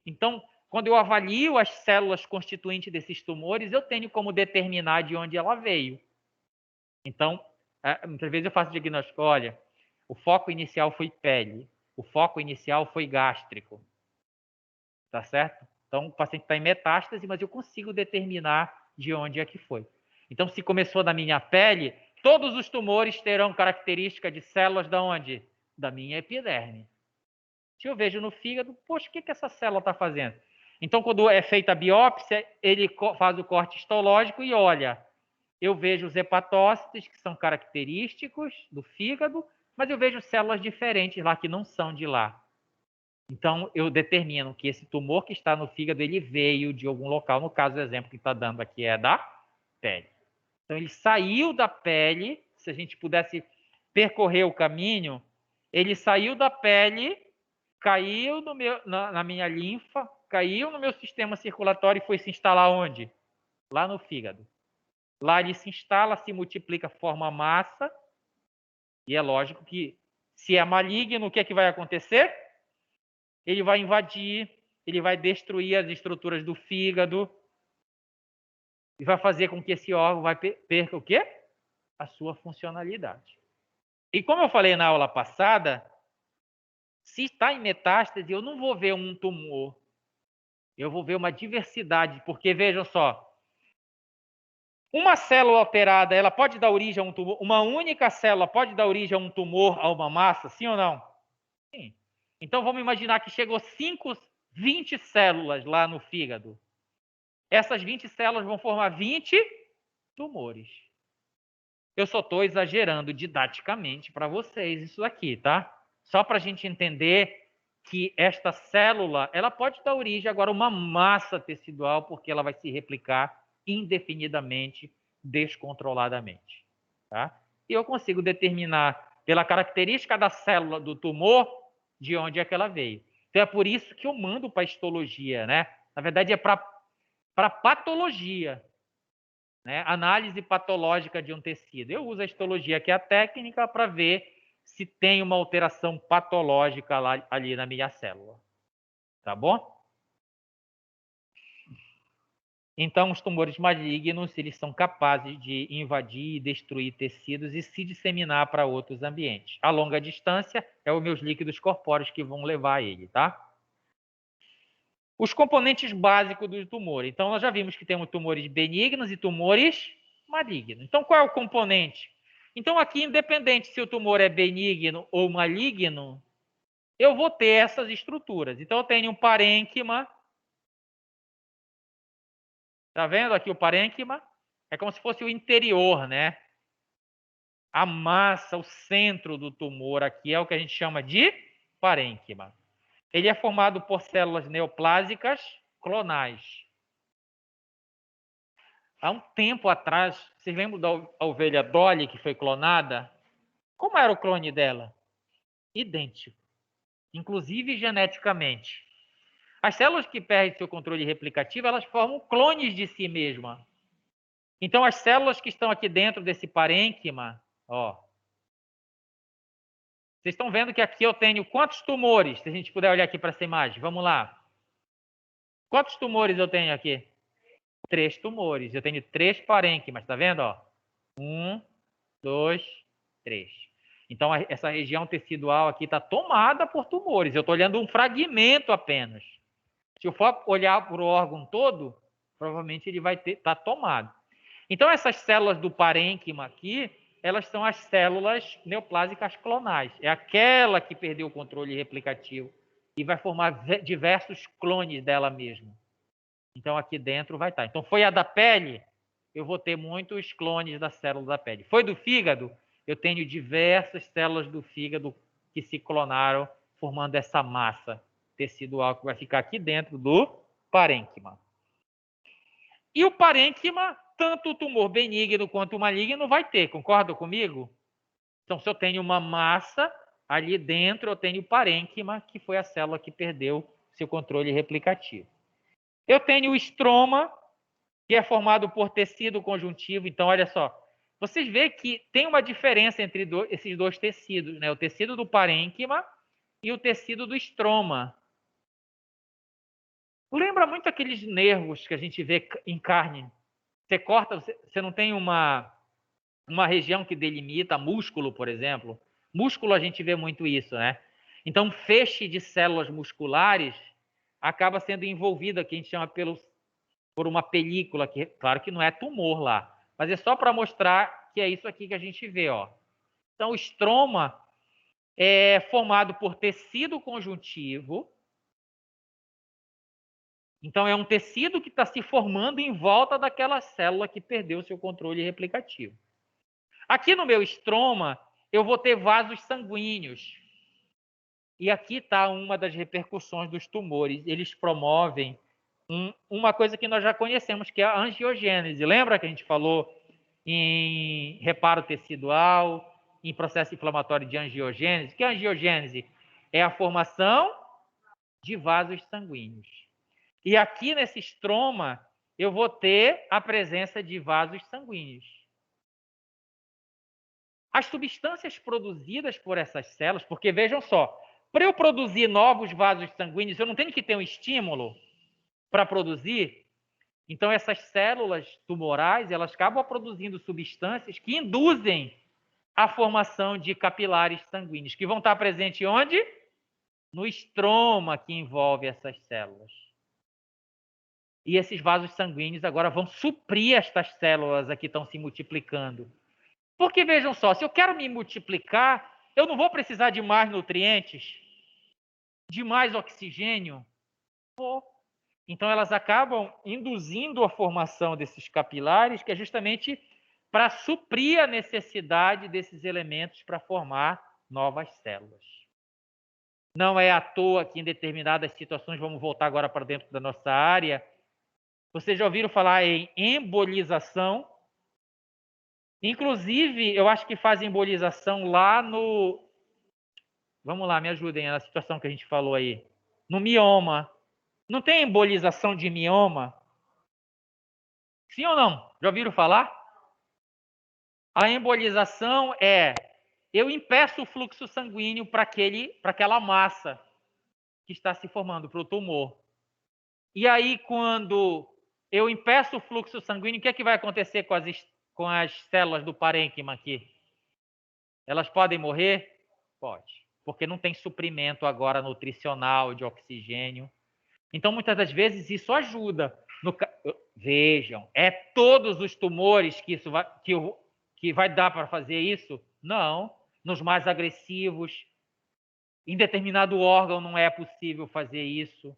Então, quando eu avalio as células constituintes desses tumores, eu tenho como determinar de onde ela veio. Então, muitas vezes eu faço diagnóstico, olha, o foco inicial foi pele, o foco inicial foi gástrico. Tá certo? Então, o paciente está em metástase, mas eu consigo determinar de onde é que foi. Então, se começou na minha pele, todos os tumores terão característica de células da onde? Da minha epiderme. Se eu vejo no fígado, poxa, o que essa célula está fazendo? Então, quando é feita a biópsia, ele faz o corte histológico e olha, eu vejo os hepatócitos, que são característicos do fígado, mas eu vejo células diferentes lá que não são de lá. Então, eu determino que esse tumor que está no fígado, ele veio de algum local. No caso, o exemplo que está dando aqui é da pele. Então, ele saiu da pele. Se a gente pudesse percorrer o caminho, ele saiu da pele, caiu na minha linfa, caiu no meu sistema circulatório e foi se instalar onde? Lá no fígado. Lá ele se instala, se multiplica, forma massa. E é lógico que, se é maligno, o que é que vai acontecer? Ele vai invadir, ele vai destruir as estruturas do fígado e vai fazer com que esse órgão perca o quê? A sua funcionalidade. E como eu falei na aula passada, se está em metástase, eu não vou ver um tumor, eu vou ver uma diversidade, porque vejam só, uma célula alterada, ela pode dar origem a um tumor, uma única célula pode dar origem a um tumor, a uma massa, sim ou não? Sim. Então vamos imaginar que chegou 20 células lá no fígado. Essas 20 células vão formar 20 tumores. Eu só estou exagerando didaticamente para vocês isso aqui, tá? Só para a gente entender que esta célula, ela pode dar origem agora a uma massa tecidual, porque ela vai se replicar indefinidamente, descontroladamente, tá? E eu consigo determinar pela característica da célula do tumor de onde é que ela veio. Então é por isso que eu mando para a histologia, né? Na verdade é para patologia, né? Análise patológica de um tecido. Eu uso a histologia, que é a técnica, para ver se tem uma alteração patológica ali na minha célula. Tá bom? Então, os tumores malignos, eles são capazes de invadir e destruir tecidos e se disseminar para outros ambientes. A longa distância é os meus líquidos corpóreos que vão levar a ele, tá? Os componentes básicos do tumor. Então, nós já vimos que temos tumores benignos e tumores malignos. Então, qual é o componente? Então, aqui, independente se o tumor é benigno ou maligno, eu vou ter essas estruturas. Então, eu tenho um parênquima. Tá vendo aqui o parênquima? É como se fosse o interior, né? A massa, o centro do tumor aqui é o que a gente chama de parênquima. Ele é formado por células neoplásicas clonais. Há um tempo atrás, vocês lembram da ovelha Dolly que foi clonada? Como era o clone dela? Idêntico, inclusive geneticamente. As células que perdem seu controle replicativo, elas formam clones de si mesma. Então, as células que estão aqui dentro desse parênquima, ó, Vocês estão vendo que aqui eu tenho quantos tumores? Se a gente puder olhar aqui para essa imagem. Vamos lá. Quantos tumores eu tenho aqui? 3 tumores. Eu tenho 3 parênquimas, tá vendo? Ó? 1, 2, 3. Então, essa região tecidual aqui está tomada por tumores. Eu estou olhando um fragmento apenas. Se eu for olhar para o órgão todo, provavelmente ele vai estar tomado. Então, essas células do parênquima aqui, elas são as células neoplásicas clonais. É aquela que perdeu o controle replicativo e vai formar diversos clones dela mesma. Então, aqui dentro vai estar. Então, foi a da pele, eu vou ter muitos clones da célula da pele. Foi do fígado, eu tenho diversas células do fígado que se clonaram, formando essa massa tecidual que vai ficar aqui dentro do parênquima. E o parênquima, tanto o tumor benigno quanto o maligno vai ter, concorda comigo? Então, se eu tenho uma massa, ali dentro eu tenho o parênquima, que foi a célula que perdeu seu controle replicativo. Eu tenho o estroma, que é formado por tecido conjuntivo. Então, olha só, vocês veem que tem uma diferença entre esses dois tecidos, né? O tecido do parênquima e o tecido do estroma. Lembra muito aqueles nervos que a gente vê em carne. Você corta, você não tem uma região que delimita músculo, por exemplo. Músculo a gente vê muito isso, né? Então, feixe de células musculares acaba sendo envolvida, que a gente chama por uma película, que claro que não é tumor lá, mas é só para mostrar que é isso aqui que a gente vê, ó. Então, o estroma é formado por tecido conjuntivo. Então, é um tecido que está se formando em volta daquela célula que perdeu seu controle replicativo. Aqui no meu estroma, eu vou ter vasos sanguíneos. E aqui está uma das repercussões dos tumores. Eles promovem uma coisa que nós já conhecemos, que é a angiogênese. Lembra que a gente falou em reparo tecidual, em processo inflamatório de angiogênese? O que é angiogênese? É a formação de vasos sanguíneos. E aqui nesse estroma, eu vou ter a presença de vasos sanguíneos. As substâncias produzidas por essas células, porque vejam só, para eu produzir novos vasos sanguíneos, eu não tenho que ter um estímulo para produzir. Então, essas células tumorais, elas acabam produzindo substâncias que induzem a formação de capilares sanguíneos, que vão estar presentes onde? No estroma que envolve essas células. E esses vasos sanguíneos agora vão suprir estas células aqui que estão se multiplicando. Porque vejam só, se eu quero me multiplicar, eu não vou precisar de mais nutrientes, de mais oxigênio. Vou. Então, elas acabam induzindo a formação desses capilares, que é justamente para suprir a necessidade desses elementos para formar novas células. Não é à toa que em determinadas situações, vamos voltar agora para dentro da nossa área, vocês já ouviram falar em embolização? Inclusive, eu acho que fazem embolização lá no... Vamos lá, me ajudem na situação que a gente falou aí. No mioma. Não tem embolização de mioma? Sim ou não? Já ouviram falar? A embolização é... eu impeço o fluxo sanguíneo para aquela massa que está se formando, para o tumor. E aí, quando eu impeço o fluxo sanguíneo, o que é que vai acontecer com as células do parênquima aqui? Elas podem morrer? Pode. Porque não tem suprimento agora nutricional de oxigênio. Então, muitas das vezes, isso ajuda. Vejam, é todos os tumores que vai dar para fazer isso? Não. Nos mais agressivos, em determinado órgão não é possível fazer isso,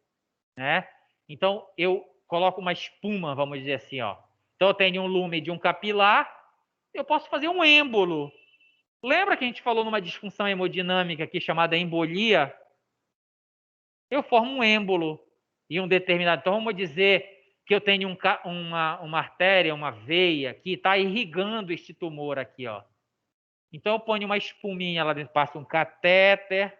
né? Então, eu coloco uma espuma, vamos dizer assim, ó. Então, eu tenho um lume de um capilar, eu posso fazer um êmbolo. Lembra que a gente falou numa disfunção hemodinâmica aqui chamada embolia? Eu formo um êmbolo em um determinado... Então, vamos dizer que eu tenho uma artéria, uma veia, que está irrigando este tumor aqui, ó. Então, eu ponho uma espuminha lá dentro, passo um catéter,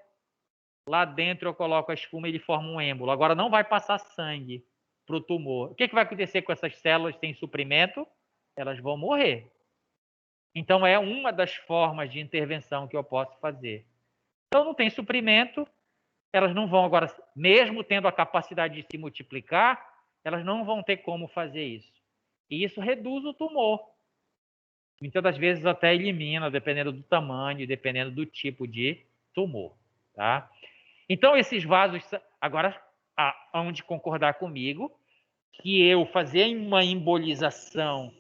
lá dentro eu coloco a espuma e ele forma um êmbolo. Agora, não vai passar sangue para o tumor. O que vai acontecer com essas células sem suprimento? Elas vão morrer. Então, é uma das formas de intervenção que eu posso fazer. Então, não tem suprimento, elas não vão agora, mesmo tendo a capacidade de se multiplicar, elas não vão ter como fazer isso. E isso reduz o tumor. Muitas das vezes até elimina, dependendo do tamanho, dependendo do tipo de tumor. Tá? Então, esses vasos, agora, hão de concordar comigo que eu fazer uma embolização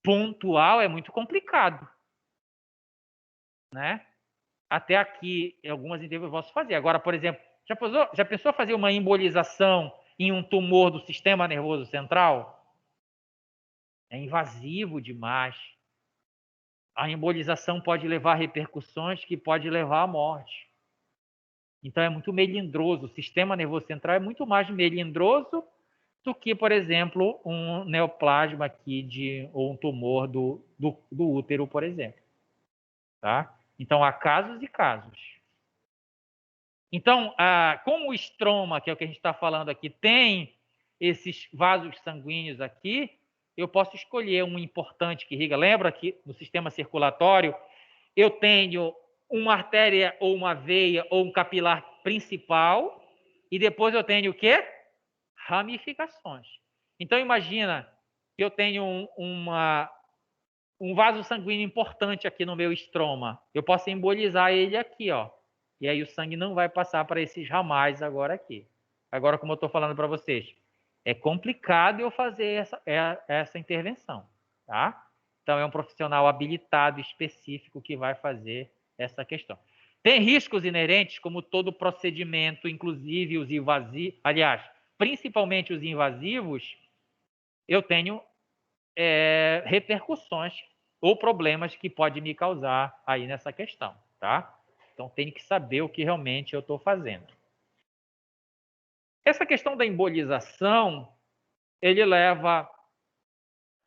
pontual é muito complicado. Né? Até aqui, algumas eu posso fazer. Agora, por exemplo, já pensou fazer uma embolização em um tumor do sistema nervoso central? É invasivo demais. A embolização pode levar a repercussões que pode levar à morte. Então, é muito melindroso. O sistema nervoso central é muito mais melindroso do que, por exemplo, um neoplasma aqui ou um tumor do útero, por exemplo. Tá? Então, há casos e casos. Então, como o estroma, que é o que a gente está falando aqui, tem esses vasos sanguíneos aqui, eu posso escolher um importante que irriga. Lembra que no sistema circulatório eu tenho uma artéria ou uma veia ou um capilar principal e depois eu tenho o quê? Ramificações. Então, imagina que eu tenho um vaso sanguíneo importante aqui no meu estroma. Eu posso embolizar ele aqui, ó. E aí o sangue não vai passar para esses ramais agora aqui. Agora, como eu estou falando para vocês, é complicado eu fazer essa intervenção, tá? Então, é um profissional habilitado, específico, que vai fazer essa questão. Tem riscos inerentes, como todo procedimento, inclusive os invasivos, aliás, principalmente os invasivos, eu tenho repercussões ou problemas que pode me causar aí nessa questão, tá? Então, tem que saber o que realmente eu estou fazendo. Essa questão da embolização, ele leva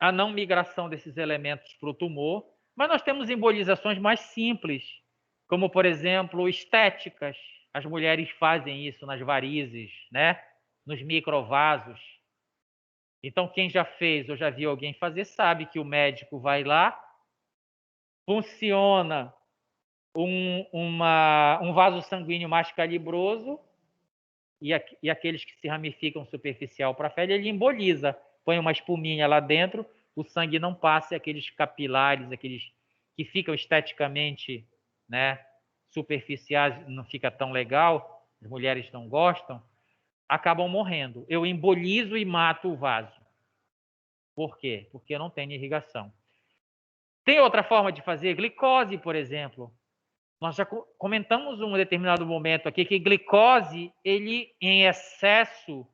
à não migração desses elementos para o tumor, mas nós temos embolizações mais simples, como, por exemplo, estéticas. As mulheres fazem isso nas varizes, né? Nos microvasos. Então, quem já fez ou já viu alguém fazer, sabe que o médico vai lá, funciona um vaso sanguíneo mais calibroso e aqueles que se ramificam superficial para a pele, ele emboliza, põe uma espuminha lá dentro, o sangue não passa e aqueles capilares, aqueles que ficam esteticamente, né, superficiais, não fica tão legal, as mulheres não gostam, acabam morrendo. Eu embolizo e mato o vaso. Por quê? Porque não tem irrigação. Tem outra forma de fazer? Glicose, por exemplo. Nós já comentamos um determinado momento aqui que glicose, ele em excesso,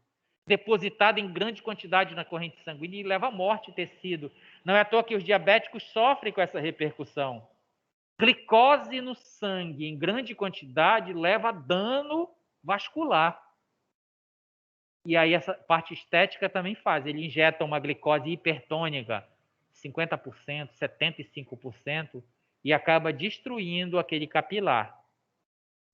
depositado em grande quantidade na corrente sanguínea, leva à morte tecido. Não é à toa que os diabéticos sofrem com essa repercussão. Glicose no sangue em grande quantidade leva a dano vascular. E aí essa parte estética também faz. Ele injeta uma glicose hipertônica, 50%, 75%, e acaba destruindo aquele capilar.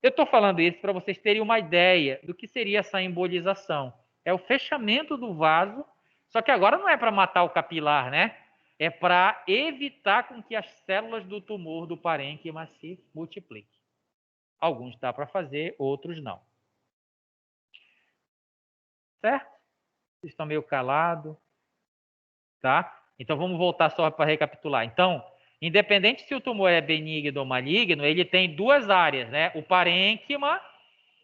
Eu estou falando isso para vocês terem uma ideia do que seria essa embolização. É o fechamento do vaso, só que agora não é para matar o capilar, né? É para evitar com que as células do tumor do parênquima se multipliquem. Alguns dá para fazer, outros não. Certo? Vocês estão meio calados, tá? Então, vamos voltar só para recapitular. Então, independente se o tumor é benigno ou maligno, ele tem duas áreas, né? O parênquima,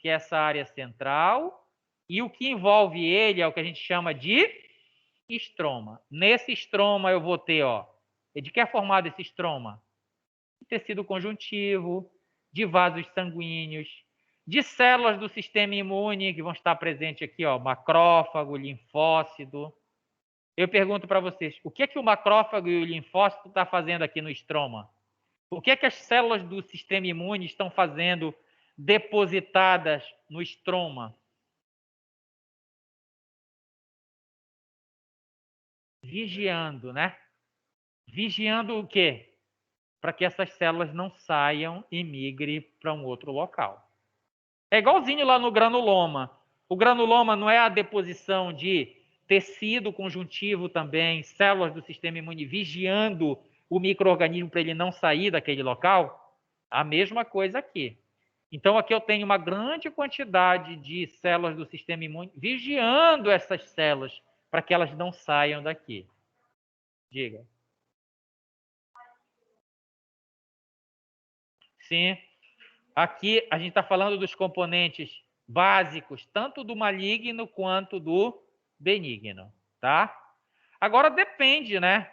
que é essa área central, e o que envolve ele é o que a gente chama de estroma. Nesse estroma eu vou ter, ó, de que é formado esse estroma? De tecido conjuntivo, de vasos sanguíneos, de células do sistema imune que vão estar presentes aqui, ó, macrófago, linfócito. Eu pergunto para vocês, o que é que o macrófago e o linfócito estão fazendo aqui no estroma? O que é que as células do sistema imune estão fazendo depositadas no estroma? Vigiando, né? Vigiando o quê? Para que essas células não saiam e migrem para um outro local. É igualzinho lá no granuloma. O granuloma não é a deposição de tecido conjuntivo também, células do sistema imune vigiando o micro-organismo para ele não sair daquele local? A mesma coisa aqui. Então, aqui eu tenho uma grande quantidade de células do sistema imune vigiando essas células para que elas não saiam daqui. Diga. Sim. Aqui a gente está falando dos componentes básicos, tanto do maligno quanto do benigno, tá? Agora depende, né,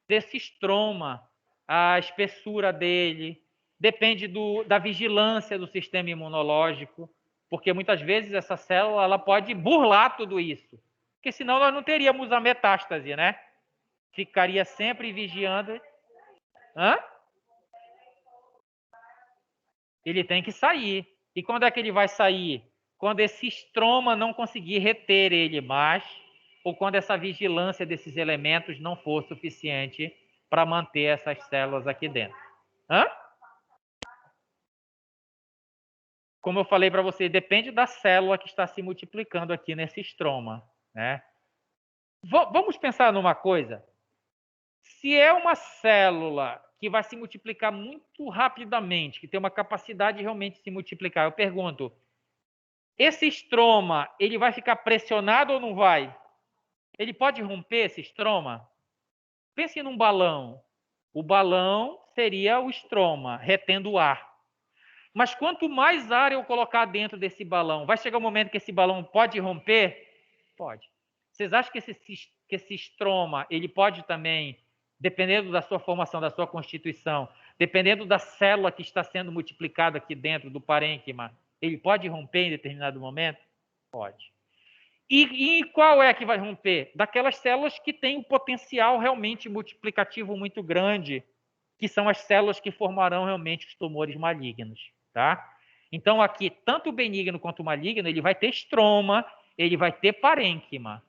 desse estroma, a espessura dele, depende da vigilância do sistema imunológico, porque muitas vezes essa célula ela pode burlar tudo isso, porque senão nós não teríamos a metástase, né? Ficaria sempre vigiando. Hã? Ele tem que sair. E quando é que ele vai sair? Quando esse estroma não conseguir reter ele mais, ou quando essa vigilância desses elementos não for suficiente para manter essas células aqui dentro. Hã? Como eu falei para você, depende da célula que está se multiplicando aqui nesse estroma, né? Vamos pensar numa coisa. Se é uma célula que vai se multiplicar muito rapidamente, que tem uma capacidade realmente de se multiplicar, eu pergunto, esse estroma, ele vai ficar pressionado ou não vai? Ele pode romper esse estroma? Pense num balão. O balão seria o estroma, retendo o ar. Mas quanto mais ar eu colocar dentro desse balão, vai chegar um momento que esse balão pode romper? Pode. Vocês acham que esse estroma, ele pode também, dependendo da sua formação, da sua constituição, dependendo da célula que está sendo multiplicada aqui dentro do parênquima, ele pode romper em determinado momento? Pode. E qual é que vai romper? Daquelas células que têm um potencial realmente multiplicativo muito grande, que são as células que formarão realmente os tumores malignos, tá? Então aqui, tanto o benigno quanto o maligno, ele vai ter estroma, ele vai ter parênquima.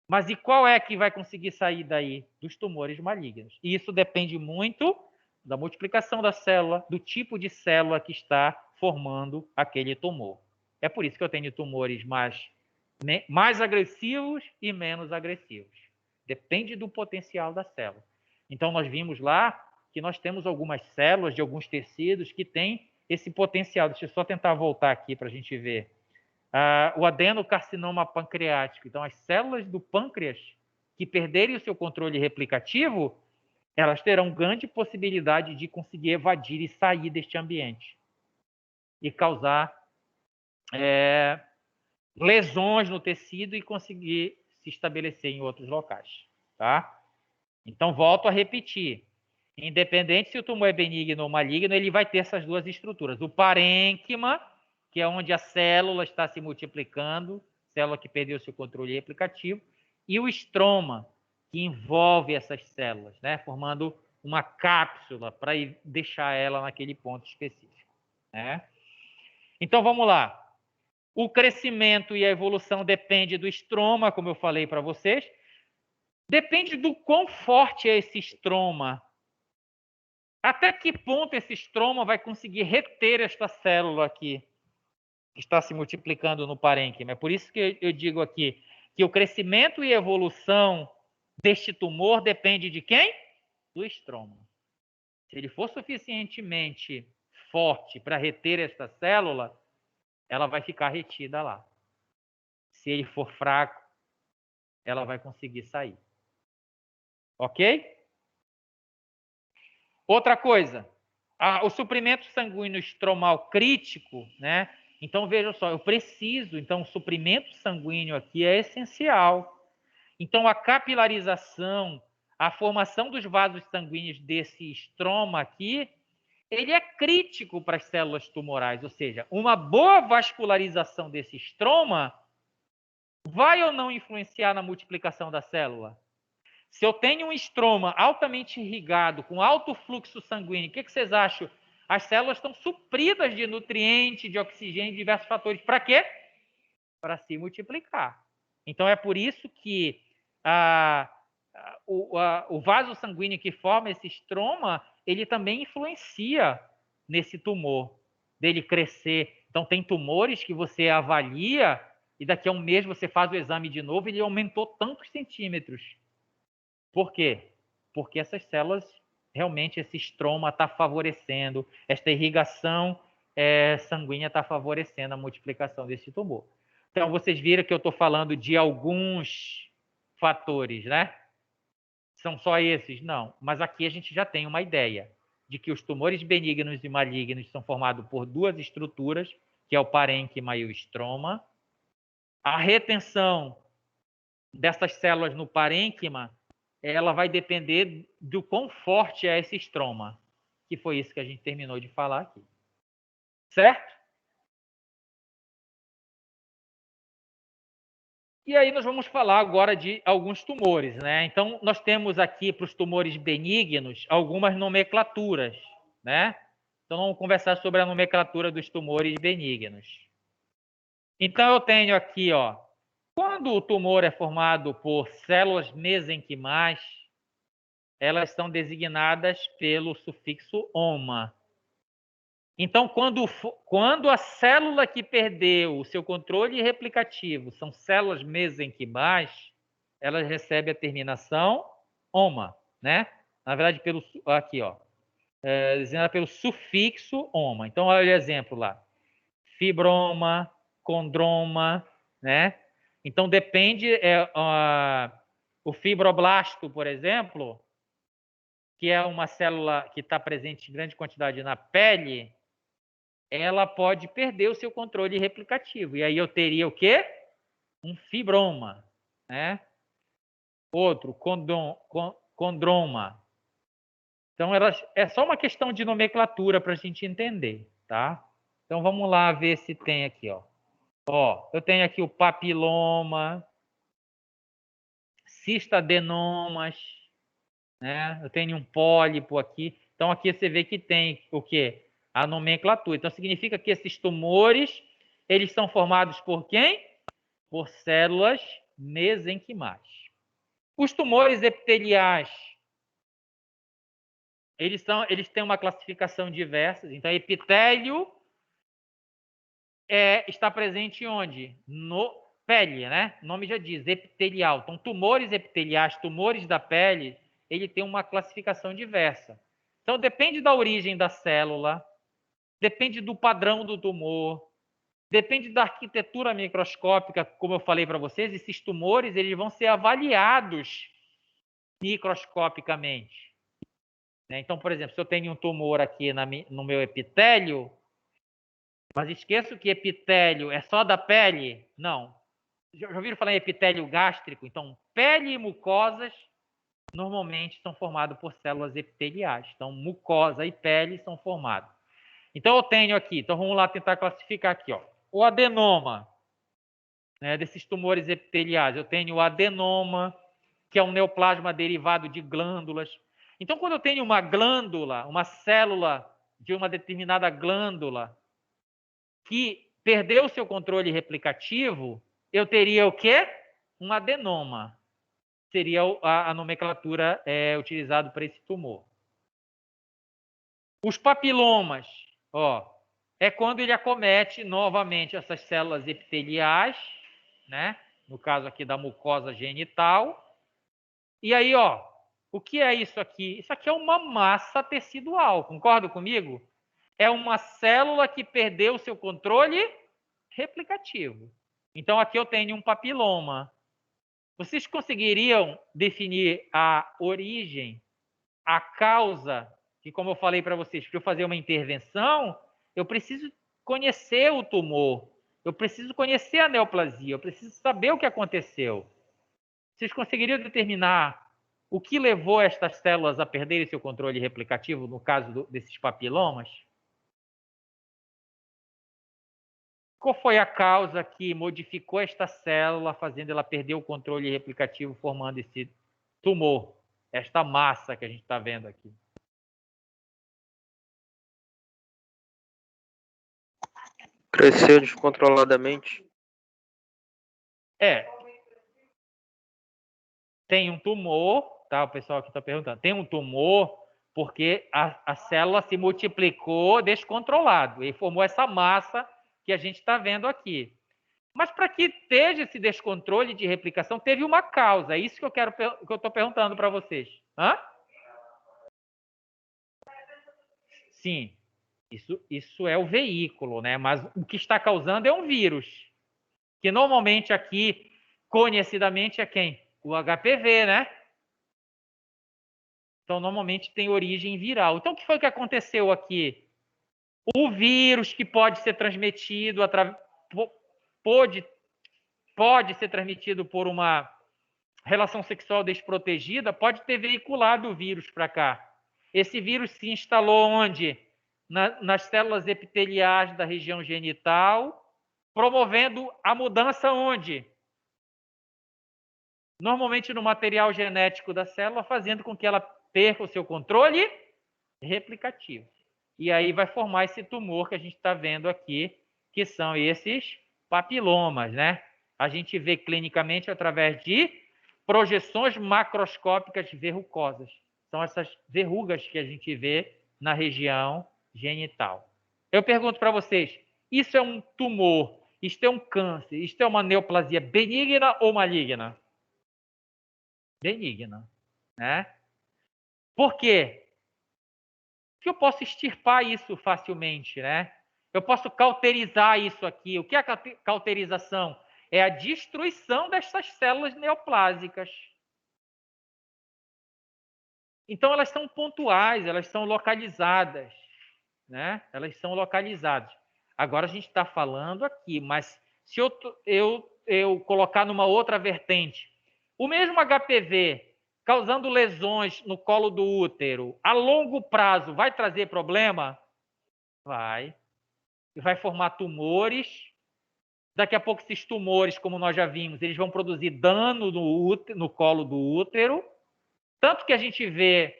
Mas e qual é que vai conseguir sair daí? Dos tumores malignos. E isso depende muito da multiplicação da célula, do tipo de célula que está formando aquele tumor. É por isso que eu tenho tumores mais agressivos e menos agressivos. Depende do potencial da célula. Então, nós vimos lá que nós temos algumas células de alguns tecidos que têm esse potencial. Deixa eu só tentar voltar aqui para a gente ver. O adenocarcinoma pancreático. Então, as células do pâncreas que perderem o seu controle replicativo, elas terão grande possibilidade de conseguir evadir e sair deste ambiente e causar lesões no tecido e conseguir se estabelecer em outros locais, tá? Então, volto a repetir. Independente se o tumor é benigno ou maligno, ele vai ter essas duas estruturas. O parênquima, que é onde a célula está se multiplicando, célula que perdeu seu controle replicativo, e o estroma, que envolve essas células, né? Formando uma cápsula para deixar ela naquele ponto específico, né? Então, vamos lá. O crescimento e a evolução depende do estroma, como eu falei para vocês. Depende do quão forte é esse estroma. Até que ponto esse estroma vai conseguir reter esta célula aqui, que está se multiplicando no parênquima. É por isso que eu digo aqui que o crescimento e evolução deste tumor depende de quem? Do estroma. Se ele for suficientemente forte para reter esta célula, ela vai ficar retida lá. Se ele for fraco, ela vai conseguir sair. Ok? Outra coisa, o suprimento sanguíneo estromal crítico, né? Então, veja só, eu preciso, então, o suprimento sanguíneo aqui é essencial. Então, a capilarização, a formação dos vasos sanguíneos desse estroma aqui, ele é crítico para as células tumorais, ou seja, uma boa vascularização desse estroma vai ou não influenciar na multiplicação da célula? Se eu tenho um estroma altamente irrigado, com alto fluxo sanguíneo, o que vocês acham? As células estão supridas de nutrientes, de oxigênio, de diversos fatores. Para quê? Para se multiplicar. Então, é por isso que o vaso sanguíneo que forma esse estroma, ele também influencia nesse tumor, dele crescer. Então, tem tumores que você avalia e daqui a um mês você faz o exame de novo e ele aumentou tantos centímetros. Por quê? Porque essas células, realmente, esse estroma está favorecendo esta irrigação sanguínea está favorecendo a multiplicação desse tumor. Então, vocês viram que eu estou falando de alguns fatores, né? São só esses? Não. Mas aqui a gente já tem uma ideia de que os tumores benignos e malignos são formados por duas estruturas, que é o parênquima e o estroma. A retenção dessas células no parênquima, ela vai depender do quão forte é esse estroma, que foi isso que a gente terminou de falar aqui. Certo? E aí nós vamos falar agora de alguns tumores, né? Então, nós temos aqui para os tumores benignos algumas nomenclaturas, né? Então, vamos conversar sobre a nomenclatura dos tumores benignos. Então, eu tenho aqui, ó, quando o tumor é formado por células mesenquimais, elas são designadas pelo sufixo oma. Então, quando a célula que perdeu o seu controle replicativo são células mesenquimais, elas recebem a terminação oma, né? Na verdade, aqui, ó, designada pelo sufixo oma. Então, olha o exemplo lá: fibroma, condroma, né? Então, depende, o fibroblasto, por exemplo, que é uma célula que está presente em grande quantidade na pele, ela pode perder o seu controle replicativo. E aí eu teria o quê? Um fibroma, né? Outro, condroma. Então, é só uma questão de nomenclatura para a gente entender, tá? Então, vamos lá ver se tem aqui, ó. Ó, eu tenho aqui o papiloma, cistadenomas, né? Eu tenho um pólipo aqui. Então, aqui você vê que tem o quê? A nomenclatura. Então, significa que esses tumores, eles são formados por quem? Por células mesenquimais. Os tumores epiteliais, eles têm uma classificação diversa. Então, epitélio está presente onde? No pele, né? O nome já diz, epitelial. Então, tumores epiteliais, tumores da pele, ele tem uma classificação diversa. Então, depende da origem da célula, depende do padrão do tumor, depende da arquitetura microscópica, como eu falei para vocês, esses tumores eles vão ser avaliados microscopicamente. Então, por exemplo, se eu tenho um tumor aqui no meu epitélio, mas esqueço que epitélio é só da pele? Não. Já ouviram falar em epitélio gástrico? Então, pele e mucosas normalmente são formados por células epiteliais. Então, mucosa e pele são formados. Então, eu tenho aqui, então vamos lá tentar classificar aqui, ó. O adenoma, né, desses tumores epiteliais. Eu tenho o adenoma, que é um neoplasma derivado de glândulas. Então, quando eu tenho uma glândula, uma célula de uma determinada glândula que perdeu o seu controle replicativo, eu teria o quê? Um adenoma. Seria a nomenclatura utilizada para esse tumor. Os papilomas, ó, é quando ele acomete novamente essas células epiteliais, né? No caso aqui da mucosa genital. E aí, ó, o que é isso aqui? Isso aqui é uma massa tecidual, concorda comigo? É uma célula que perdeu o seu controle replicativo. Então, aqui eu tenho um papiloma. Vocês conseguiriam definir a origem, a causa, que como eu falei para vocês, para eu fazer uma intervenção, eu preciso conhecer o tumor, eu preciso conhecer a neoplasia, eu preciso saber o que aconteceu. Vocês conseguiriam determinar o que levou estas células a perderem seu controle replicativo, no caso desses papilomas? Qual foi a causa que modificou esta célula, fazendo ela perder o controle replicativo, formando esse tumor, esta massa que a gente está vendo aqui? Cresceu descontroladamente. Tem um tumor, tá? O pessoal aqui está perguntando. Tem um tumor porque a célula se multiplicou descontrolado e formou essa massa que a gente está vendo aqui. Mas para que esteja esse descontrole de replicação, teve uma causa. É isso que eu estou perguntando para vocês. Hã? Sim. Isso é o veículo, né? Mas o que está causando é um vírus, que normalmente aqui, conhecidamente, é quem? O HPV, né? Então, normalmente tem origem viral. Então, o que foi que aconteceu aqui? O vírus que pode ser transmitido pode ser transmitido por uma relação sexual desprotegida, pode ter veiculado o vírus para cá. Esse vírus se instalou onde? Nas células epiteliais da região genital, promovendo a mudança onde? Normalmente no material genético da célula, fazendo com que ela perca o seu controle replicativo. E aí vai formar esse tumor que a gente está vendo aqui, que são esses papilomas, né? A gente vê clinicamente através de projeções macroscópicas verrucosas. São essas verrugas que a gente vê na região genital. Eu pergunto para vocês, isso é um tumor, isto é um câncer, isto é uma neoplasia benigna ou maligna? Benigna, né? Por quê? Porque eu posso extirpar isso facilmente, né? Eu posso cauterizar isso aqui. O que é a cauterização? É a destruição dessas células neoplásicas. Então, elas são pontuais, elas são localizadas, né? Elas são localizadas. Agora, a gente está falando aqui, mas se eu colocar numa outra vertente, o mesmo HPV causando lesões no colo do útero, a longo prazo, vai trazer problema? Vai. Vai formar tumores. Daqui a pouco, esses tumores, como nós já vimos, eles vão produzir dano no colo do útero. Tanto que a gente vê,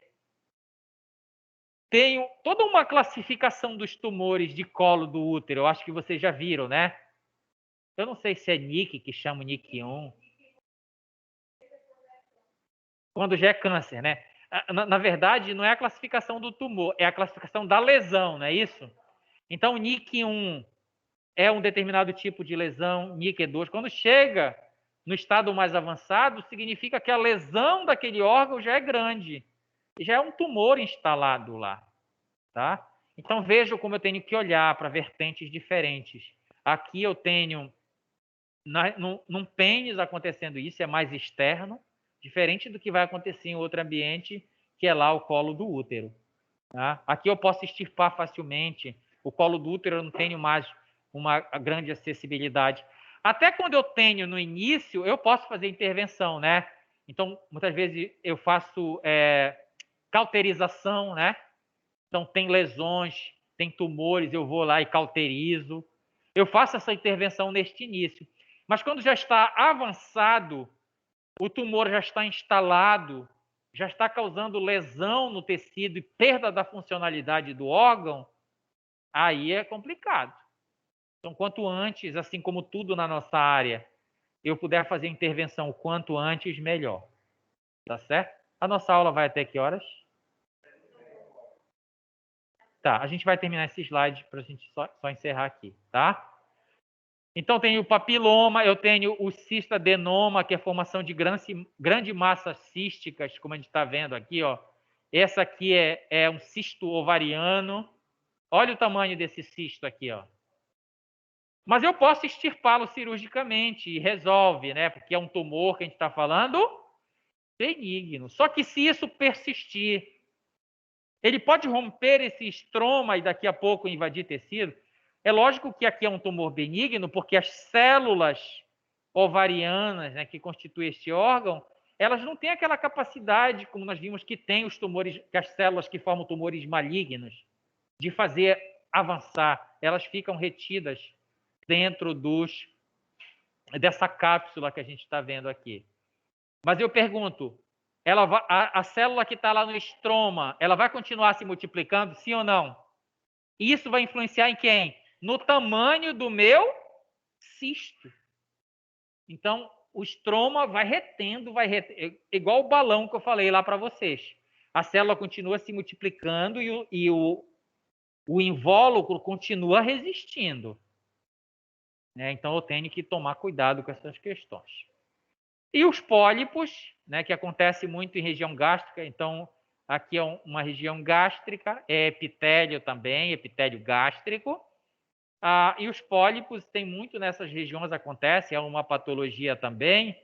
tem toda uma classificação dos tumores de colo do útero. Eu acho que vocês já viram, né? Eu não sei se é NIC, que chama NIC1. Quando já é câncer, né? Na verdade, não é a classificação do tumor, é a classificação da lesão, não é isso? Então, o NIC1 é um determinado tipo de lesão, NIC2. Quando chega no estado mais avançado, significa que a lesão daquele órgão já é grande, já é um tumor instalado lá, tá? Então, vejam como eu tenho que olhar para vertentes diferentes. Aqui eu tenho, num pênis acontecendo isso, é mais externo, diferente do que vai acontecer em outro ambiente, que é lá o colo do útero. Tá? Aqui eu posso extirpar facilmente. O colo do útero eu não tenho mais uma grande acessibilidade. Até quando eu tenho no início, eu posso fazer intervenção, né? Então, muitas vezes eu faço cauterização, né? Então, tem lesões, tem tumores, eu vou lá e cauterizo. Eu faço essa intervenção neste início. Mas quando já está avançado, o tumor já está instalado, já está causando lesão no tecido e perda da funcionalidade do órgão, aí é complicado. Então, quanto antes, assim como tudo na nossa área, eu puder fazer intervenção o quanto antes, melhor. Tá certo? A nossa aula vai até que horas? Tá, a gente vai terminar esse slide para a gente só encerrar aqui, tá? Então, tenho o papiloma, eu tenho o cistadenoma, que é a formação de grande massas císticas, como a gente está vendo aqui, ó. Essa aqui é um cisto ovariano. Olha o tamanho desse cisto aqui, ó. Mas eu posso extirpá-lo cirurgicamente e resolve, né? Porque é um tumor que a gente está falando benigno. Só que se isso persistir, ele pode romper esse estroma e daqui a pouco invadir tecido. É lógico que aqui é um tumor benigno, porque as células ovarianas, né, que constituem este órgão, elas não têm aquela capacidade, como nós vimos que tem os tumores, que as células que formam tumores malignos, de fazer avançar. Elas ficam retidas dentro dessa cápsula que a gente está vendo aqui. Mas eu pergunto, a célula que está lá no estroma, ela vai continuar se multiplicando, sim ou não? Isso vai influenciar em quem? No tamanho do meu cisto. Então, o estroma vai retendo, igual o balão que eu falei lá para vocês. A célula continua se multiplicando e o invólucro continua resistindo. Né? Então, eu tenho que tomar cuidado com essas questões. E os pólipos, né, que acontece muito em região gástrica, então Aqui é uma região gástrica, é epitélio também, epitélio gástrico. E os pólipos tem muito nessas regiões, acontece, é uma patologia também,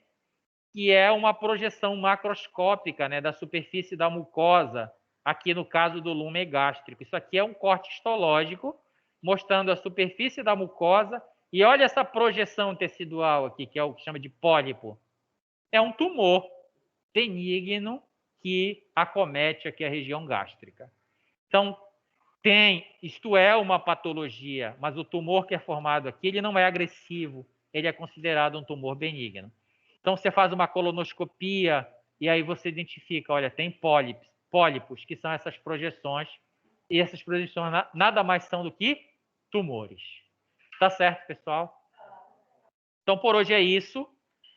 que é uma projeção macroscópica, né, da superfície da mucosa, aqui no caso do lume gástrico. Isso aqui é um corte histológico, mostrando a superfície da mucosa, e olha essa projeção tecidual aqui, que é o que chama de pólipo. É um tumor benigno que acomete aqui a região gástrica. Então, isto é uma patologia, mas o tumor que é formado aqui, ele não é agressivo, ele é considerado um tumor benigno. Então, você faz uma colonoscopia e aí você identifica, olha, tem pólipos, que são essas projeções, e essas projeções nada mais são do que tumores. Tá certo, pessoal? Então, por hoje é isso.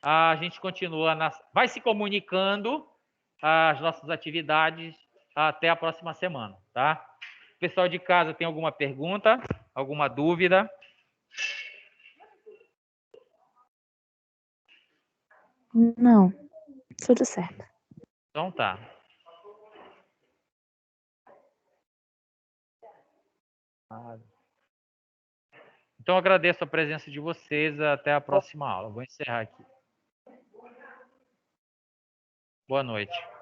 A gente continua, vai se comunicando as nossas atividades até a próxima semana, tá? Pessoal de casa, tem alguma pergunta? Alguma dúvida? Não, tudo certo. Então tá. Então agradeço a presença de vocês. Até a próxima aula. Vou encerrar aqui. Boa noite.